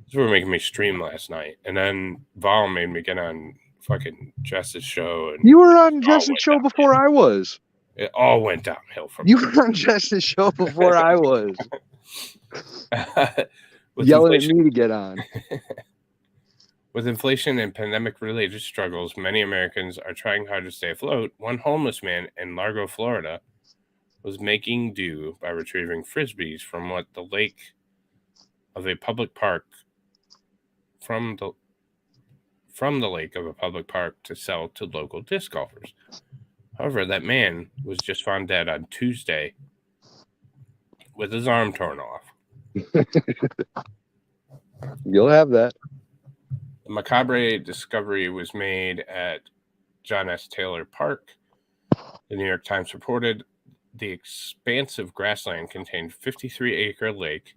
This were making me stream last night. And then Val made me get on fucking Jess's show. And you were on Jess's show before I was. It all went downhill from you were on Jess's show before I was. Yelling at me to get on. With inflation and pandemic-related struggles, many Americans are trying hard to stay afloat. One homeless man in Largo, Florida, was making do by retrieving frisbees from the lake of a public park from the lake of a public park to sell to local disc golfers. However, that man was just found dead on Tuesday with his arm torn off. You'll have that. The macabre discovery was made at John S. Taylor Park. The New York Times reported the expansive grassland contained 53-acre lake,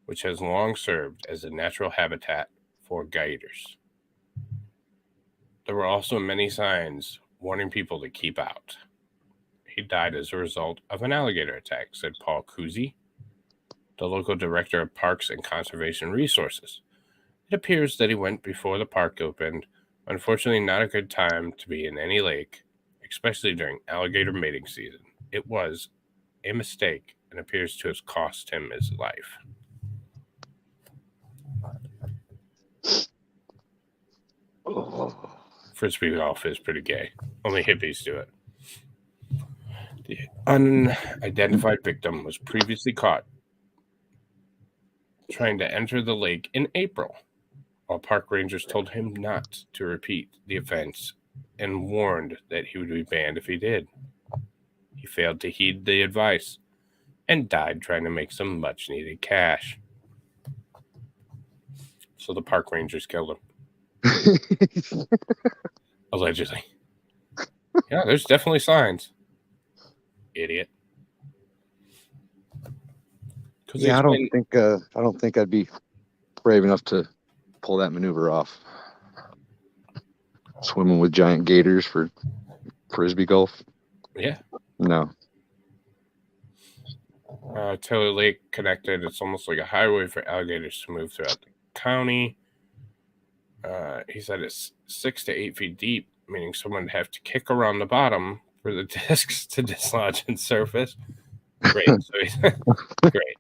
which has long served as a natural habitat for gators. There were also many signs warning people to keep out. He died as a result of an alligator attack, said Paul Cousy, the local director of Parks and Conservation Resources. It appears that he went before the park opened. Unfortunately, not a good time to be in any lake, especially during alligator mating season. It was a mistake and appears to have cost him his life. Frisbee golf is pretty gay. Only hippies do it. The unidentified victim was previously caught trying to enter the lake in April, while park rangers told him not to repeat the offense and warned that he would be banned if he did. He failed to heed the advice and died trying to make some much-needed cash. So the park rangers killed him. Allegedly. Yeah, there's definitely signs. Idiot. Yeah, I don't think I'd be brave enough to pull that maneuver off. Swimming with giant gators for frisbee golf. Yeah. No. Taylor Lake connected. It's almost like a highway for alligators to move throughout the county. He said it's 6 to 8 feet deep, meaning someone would have to kick around the bottom for the discs to dislodge and surface. Great. Great.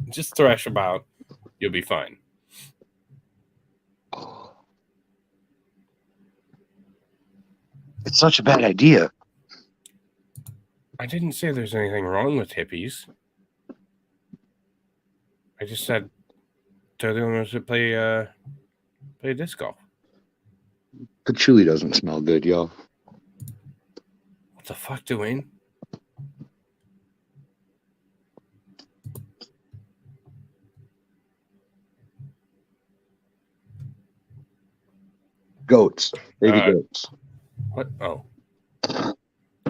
Just thrash about. You'll be fine. It's such a bad idea. I didn't say there's anything wrong with hippies. I just said they're the only ones that play disc golf. Patchouli doesn't smell good, y'all. What the fuck, Dwayne? Goats. Baby goats. What? Oh. The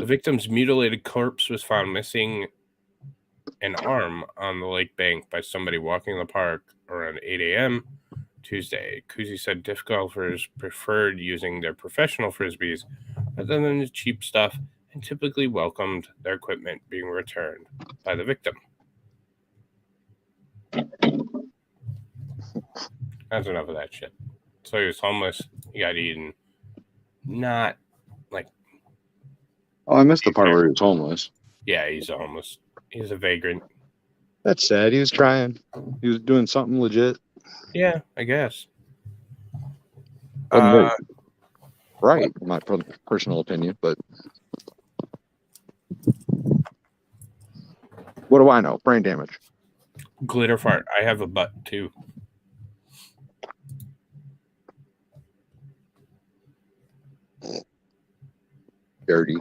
victim's mutilated corpse was found missing an arm on the lake bank by somebody walking the park around 8 a.m. Tuesday. Cousy said disc golfers preferred using their professional frisbees rather than the cheap stuff and typically welcomed their equipment being returned by the victim. That's enough of that shit. So he was homeless. He got eaten. not Oh, I missed the part where he was homeless. yeah, he's homeless. He's a vagrant. That's sad. He was trying. He was doing something legit. Yeah, I guess. Wasn't right, in my personal opinion, but what do I know? Brain damage. Glitter fart. I have a butt too. Dirty.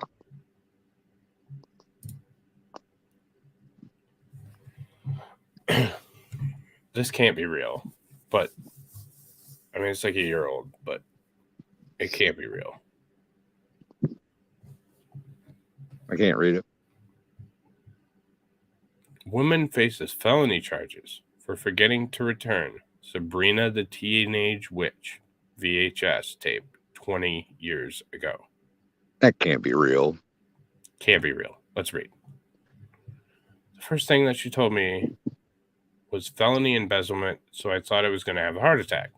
This can't be real, but I mean, it's like a year old, but it can't be real. I can't read it. Woman faces felony charges for forgetting to return Sabrina the Teenage Witch VHS tape 20 years ago. That can't be real. Can't be real. Let's read. The first thing that she told me was felony embezzlement, so I thought I was going to have a heart attack.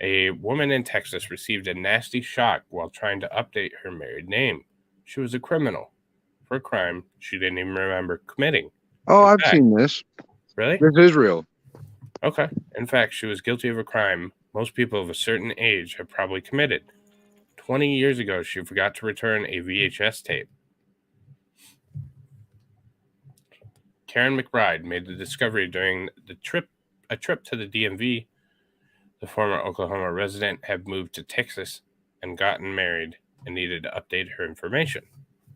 A woman in Texas received a nasty shock while trying to update her married name. She was a criminal for a crime she didn't even remember committing. Oh, I've seen this. Really? This is real. Okay. In fact, she was guilty of a crime most people of a certain age have probably committed. 20 years ago, she forgot to return a VHS tape. Karen McBride made the discovery during a trip to the DMV. The former Oklahoma resident had moved to Texas and gotten married and needed to update her information.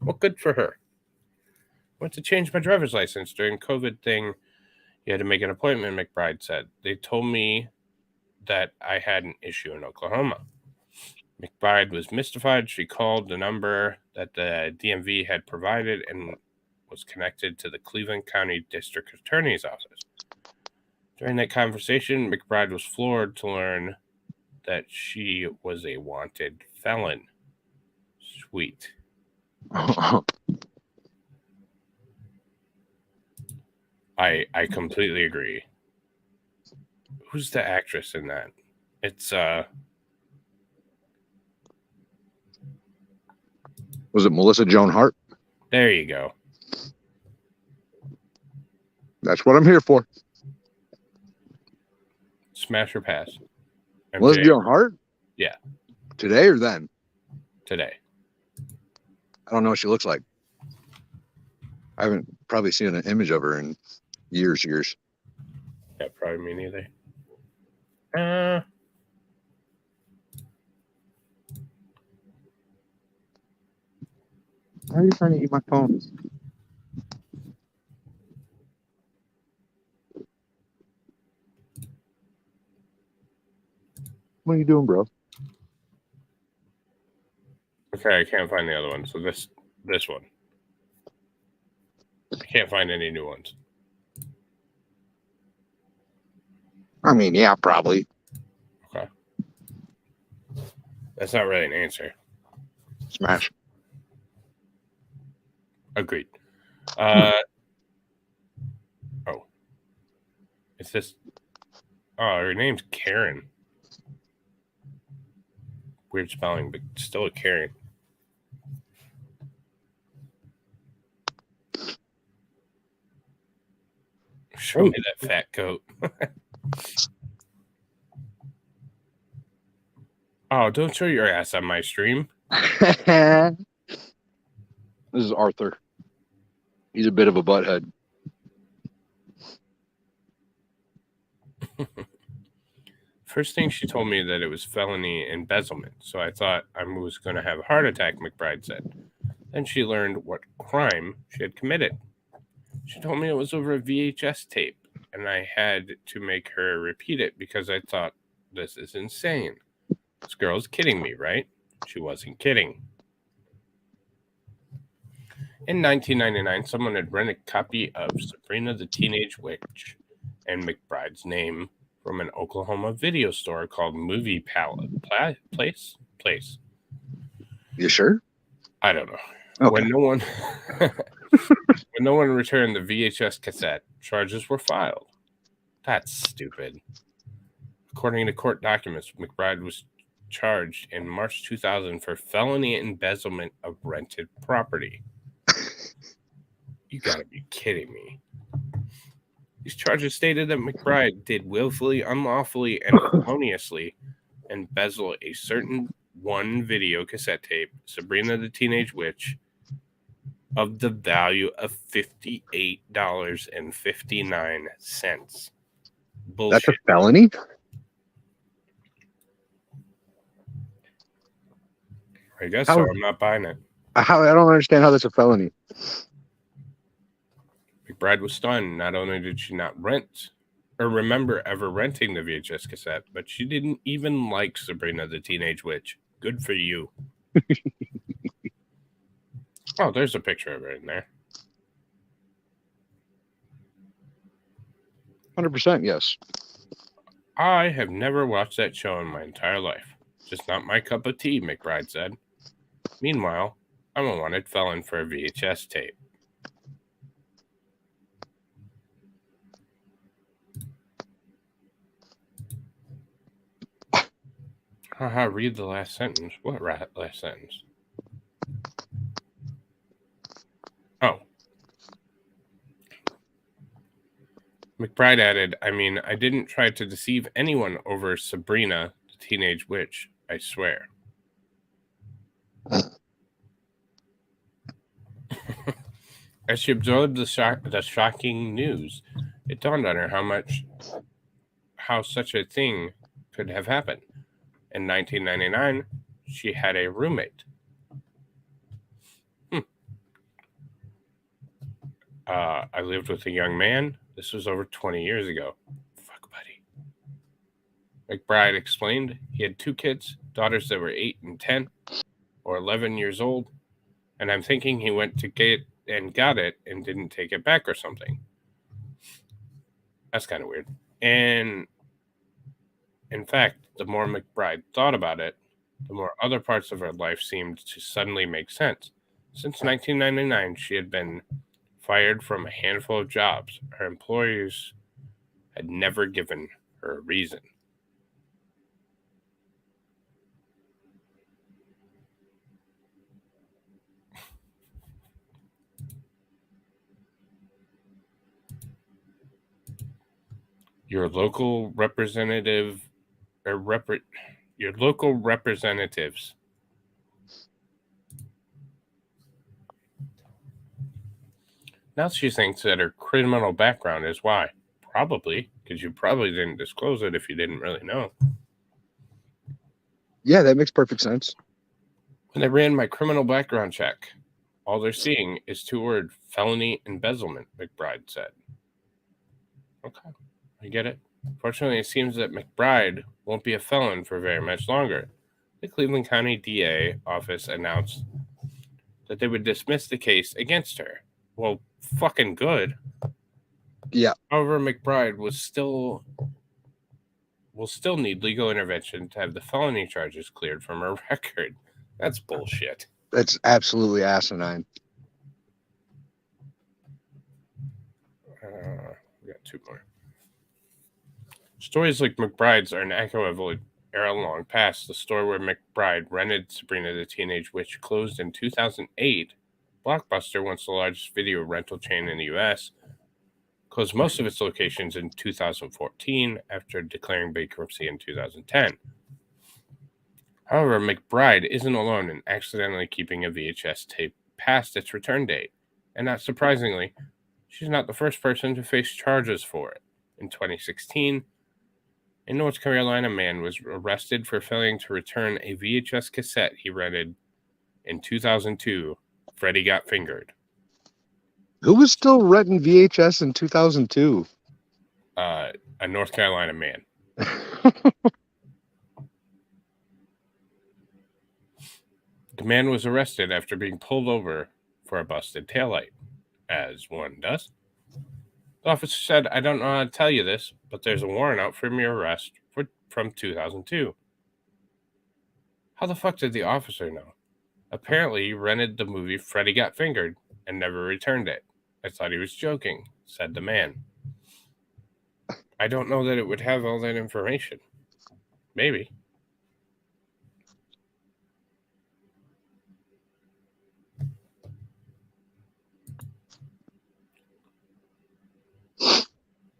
Well, good for her. Went to change my driver's license during COVID thing. You had to make an appointment, McBride said. They told me that I had an issue in Oklahoma. McBride was mystified. She called the number that the DMV had provided and was connected to the Cleveland County District Attorney's Office. During that conversation, McBride was floored to learn that she was a wanted felon. Sweet. I completely agree. Who's the actress in that? It's Was it Melissa Joan Hart? there you go. That's what I'm here for. Smash or pass? Melissa Joan Hart? Yeah. Today or then? Today. I don't know what she looks like. I haven't probably seen an image of her in years. Yeah, probably me neither. Why are you trying to eat my phone? What are you doing, bro? Okay, I can't find the other one. So this one. I can't find any new ones. I mean, yeah, probably. Okay. That's not really an answer. Smash. Agreed. Oh. It's this. Oh, her name's Karen. Weird spelling, but still a Karen. Show me that fat coat. Oh, don't show your ass on my stream. This is Arthur. He's a bit of a butthead. First thing she told me that it was felony embezzlement, so I thought I was going to have a heart attack, McBride said. Then she learned what crime she had committed. She told me it was over a VHS tape, and I had to make her repeat it because I thought, this is insane. This girl's kidding me, right? She wasn't kidding. In 1999, someone had rented a copy of Sabrina the Teenage Witch and McBride's name from an Oklahoma video store called Movie Place. You sure? I don't know. Okay. When no one returned the VHS cassette, charges were filed. That's stupid. According to court documents, McBride was charged in March 2000 for felony embezzlement of rented property. You gotta be kidding me. These charges stated that McBride did willfully, unlawfully, and feloniously embezzle a certain one video cassette tape, Sabrina the Teenage Witch, of the value of $58.59. Bullshit. That's a felony? I guess How- so. I'm not buying it. I don't understand how that's a felony. McBride was stunned. Not only did she not rent or remember ever renting the VHS cassette, but she didn't even like Sabrina the Teenage Witch. Good for you. Oh, there's a picture of her in there. 100% yes. I have never watched that show in my entire life. Just not my cup of tea, McBride said. Meanwhile, I'm a wanted felon for a VHS tape. Haha, read the last sentence. What last sentence? Oh. McBride added, I mean, I didn't try to deceive anyone over Sabrina, the Teenage Witch, I swear. As she absorbed the shocking news, it dawned on her how such a thing could have happened. In 1999, she had a roommate. I lived with a young man. This was over 20 years ago. Fuck, buddy. McBride explained he had 2 kids, daughters that were 8 and 10 or 11 years old, and I'm thinking he went to get and got it and didn't take it back or something. That's kind of weird. And in fact, the more McBride thought about it, the more other parts of her life seemed to suddenly make sense. Since 1999, she had been fired from a handful of jobs. Her employers had never given her a reason. Your local representatives. Now she thinks that her criminal background is why. Probably, because you probably didn't disclose it if you didn't really know. Yeah, that makes perfect sense. When they ran my criminal background check, all they're seeing is 2 words, felony embezzlement, McBride said. Okay, I get it. Fortunately, it seems that McBride won't be a felon for very much longer. The Cleveland County DA office announced that they would dismiss the case against her. Well, fucking good. Yeah. However, McBride will still need legal intervention to have the felony charges cleared from her record. That's bullshit. That's absolutely asinine. We got 2 more. Stories like McBride's are an echo of an era long past. The store where McBride rented Sabrina the Teenage Witch closed in 2008. Blockbuster, once the largest video rental chain in the U.S., closed most of its locations in 2014 after declaring bankruptcy in 2010. However, McBride isn't alone in accidentally keeping a VHS tape past its return date, and not surprisingly, she's not the first person to face charges for it. In 2016, a North Carolina man was arrested for failing to return a VHS cassette he rented in 2002. Freddy Got Fingered. Who was still renting VHS in 2002? A North Carolina man. The man was arrested after being pulled over for a busted taillight, as one does. The officer said, I don't know how to tell you this, but there's a warrant out from your arrest from 2002. How the fuck did the officer know? Apparently, he rented the movie Freddy Got Fingered and never returned it. I thought he was joking, said the man. I don't know that it would have all that information. Maybe.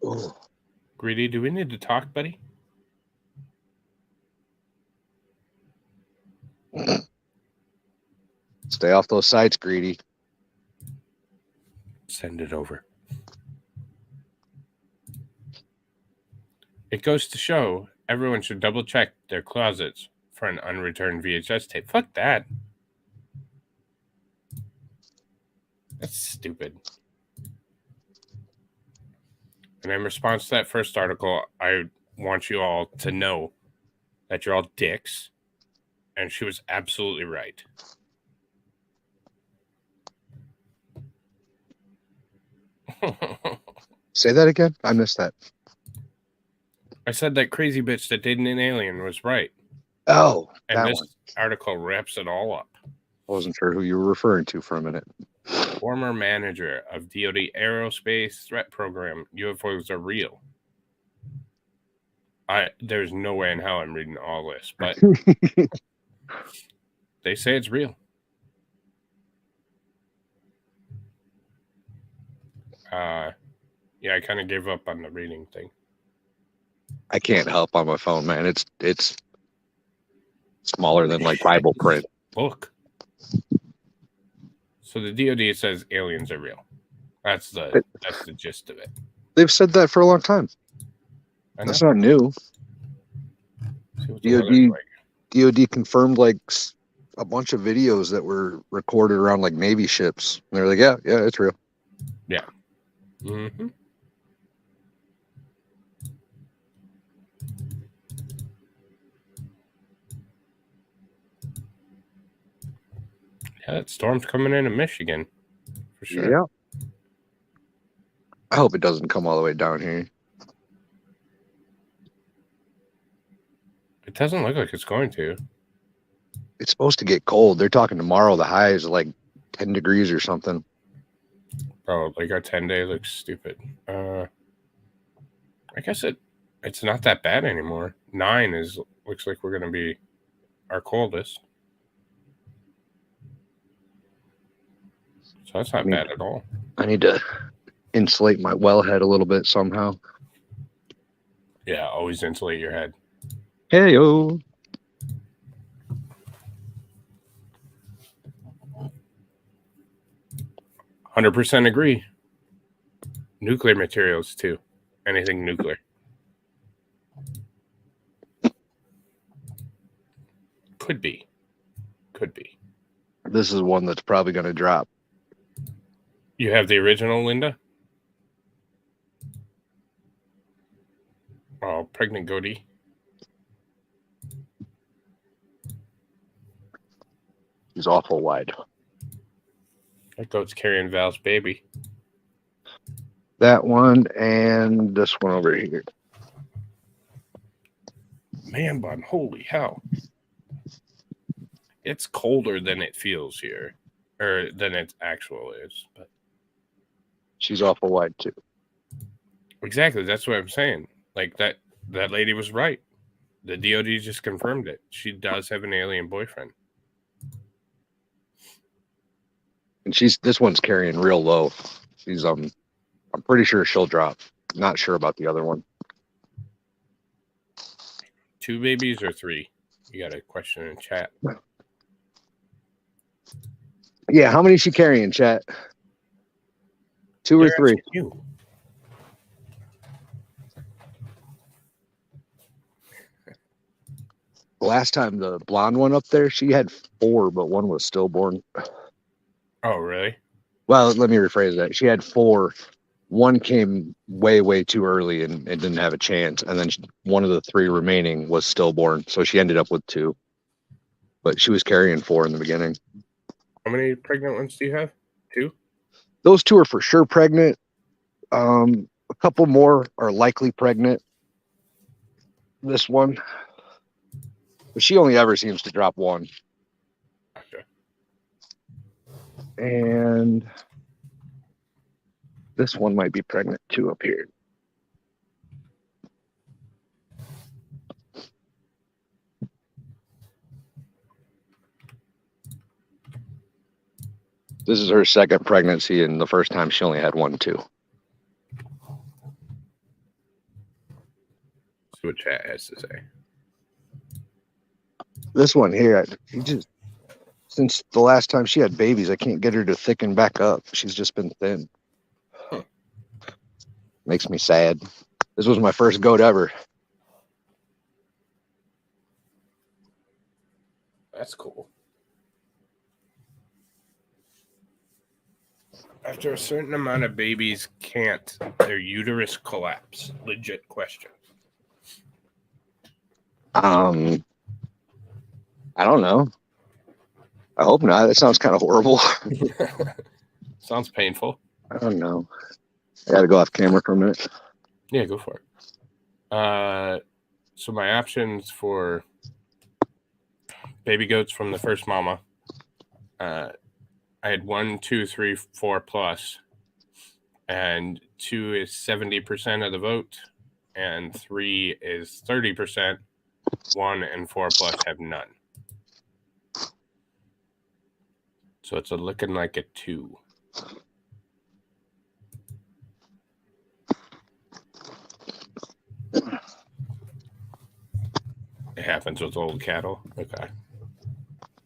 Oh. Greedy, do we need to talk, buddy? Stay off those sites, Greedy. Send it over. It goes to show everyone should double check their closets for an unreturned VHS tape. Fuck that. That's stupid. And in response to that first article, I want you all to know that you're all dicks. And she was absolutely right. Say that again? I missed that. I said that crazy bitch that dated an alien was right. Oh, And that this one. article wraps it all up. I wasn't sure who you were referring to for a minute. Former manager of DoD Aerospace Threat Program, UFOs are real. There's no way in hell I'm reading all this, but they say it's real. Yeah, I kind of gave up on the reading thing. I can't help on my phone, man. It's smaller than like Bible print. Book. So the DoD says aliens are real. That's the gist of it. They've said that for a long time. That's not new. DoD confirmed like a bunch of videos that were recorded around like Navy ships. And they're like, yeah, it's real. Yeah. Mm-hmm. Yeah, that storm's coming into Michigan. For sure. Yeah. I hope it doesn't come all the way down here. It doesn't look like it's going to. It's supposed to get cold. They're talking tomorrow. The high is like 10 degrees or something. Oh, like our 10-day looks stupid. I guess it's not that bad anymore. 9 looks like we're gonna be our coldest. So that's not bad at all. I need to insulate my wellhead a little bit somehow. Yeah, always insulate your head. Hey-o. %100% agree. Nuclear materials too. Anything nuclear. Could be. This is one that's probably going to drop. You have the original, Linda? Oh, pregnant goatee. He's awful wide. That goat's carrying Val's baby. That one and this one over here. Man bun, holy hell. It's colder than it feels here. Or than it actually is. But she's awful wide too. Exactly, that's what I'm saying. Like that lady was right. The DoD just confirmed it. She does have an alien boyfriend. And this one's carrying real low. She's I'm pretty sure she'll drop. Not sure about the other one. 2 babies or 3? You got a question in chat. Yeah, how many is she carrying, chat? 2 or 3? You. Last time the blonde one up there, she had 4, but one was stillborn. Oh, really? Well, let me rephrase that. She had 4. One came way, way too early and didn't have a chance. And then one of the 3 remaining was stillborn. So she ended up with 2. But she was carrying 4 in the beginning. How many pregnant ones do you have? 2? Those 2 are for sure pregnant. A couple more are likely pregnant. This one. But she only ever seems to drop 1. Gotcha. And this one might be pregnant too up here. This is her second pregnancy, and the first time she only had 1 too. chat has to say. This one here, since the last time she had babies, I can't get her to thicken back up. She's just been thin. Huh. Makes me sad. This was my first goat ever. That's cool. After a certain amount of babies can't their uterus collapse? Legit question. I don't know. I hope not. That sounds kind of horrible. Sounds painful. I don't know. I got to go off camera for a minute. Yeah, go for it. So my options for baby goats from the first mama, I had 1, 2, 3, 4 plus, and 2 is 70% of the vote, and 3 is 30%. 1 and 4 plus have none. So it's looking like a 2. It happens with old cattle. Okay.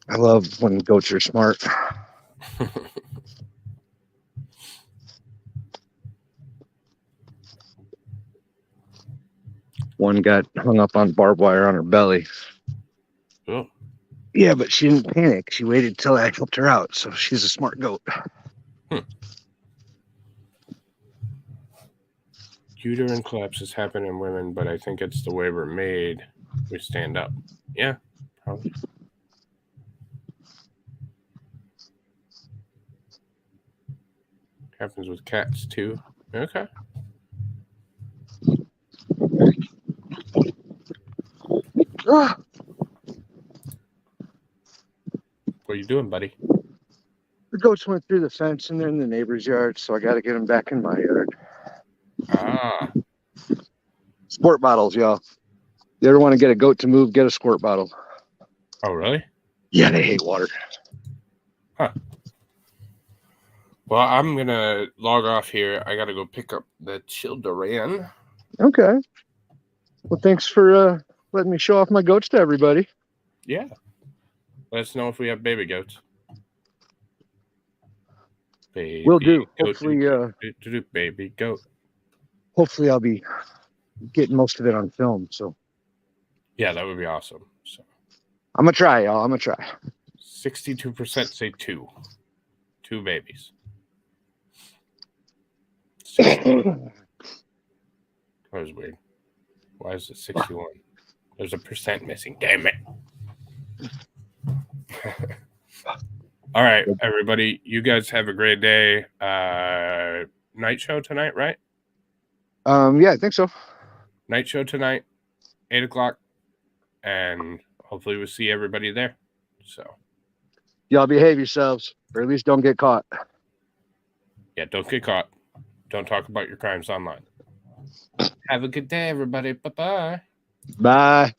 I love when goats are smart. One got hung up on barbed wire on her belly. Oh. Yeah, but she didn't panic. She waited till I helped her out. So she's a smart goat. Uterine collapses happen in women, but I think it's the way we're made. We stand up. Yeah, probably. Happens with cats too. Okay. Ah, What are you doing, buddy? the goats went through the fence and they're in the neighbor's yard, so I got to get them back in my yard. Ah, Squirt bottles, y'all. You ever want to get a goat to move, get a squirt bottle. oh really? Yeah, they hate water. Well, I'm gonna log off here. I gotta go pick up the children. Okay. Well, thanks for letting me show off my goats to everybody. Yeah. Let us know if we have baby goats. Baby Will do. goat, Hopefully, baby goat. hopefully I'll be getting most of it on film. So Yeah, that would be awesome. So I'm gonna try, y'all. I'm gonna try. 62% say 2. 2 babies. That was weird. Why is it 61? There's a percent missing. Damn it. All right, everybody. You guys have a great day. Night show tonight, right? Yeah, I think so. Night show tonight, 8 o'clock. And hopefully we'll see everybody there. So, Y'all behave yourselves, or at least don't get caught. yeah, don't get caught. Don't talk about your crimes online. Have a good day, everybody. Bye-bye. Bye.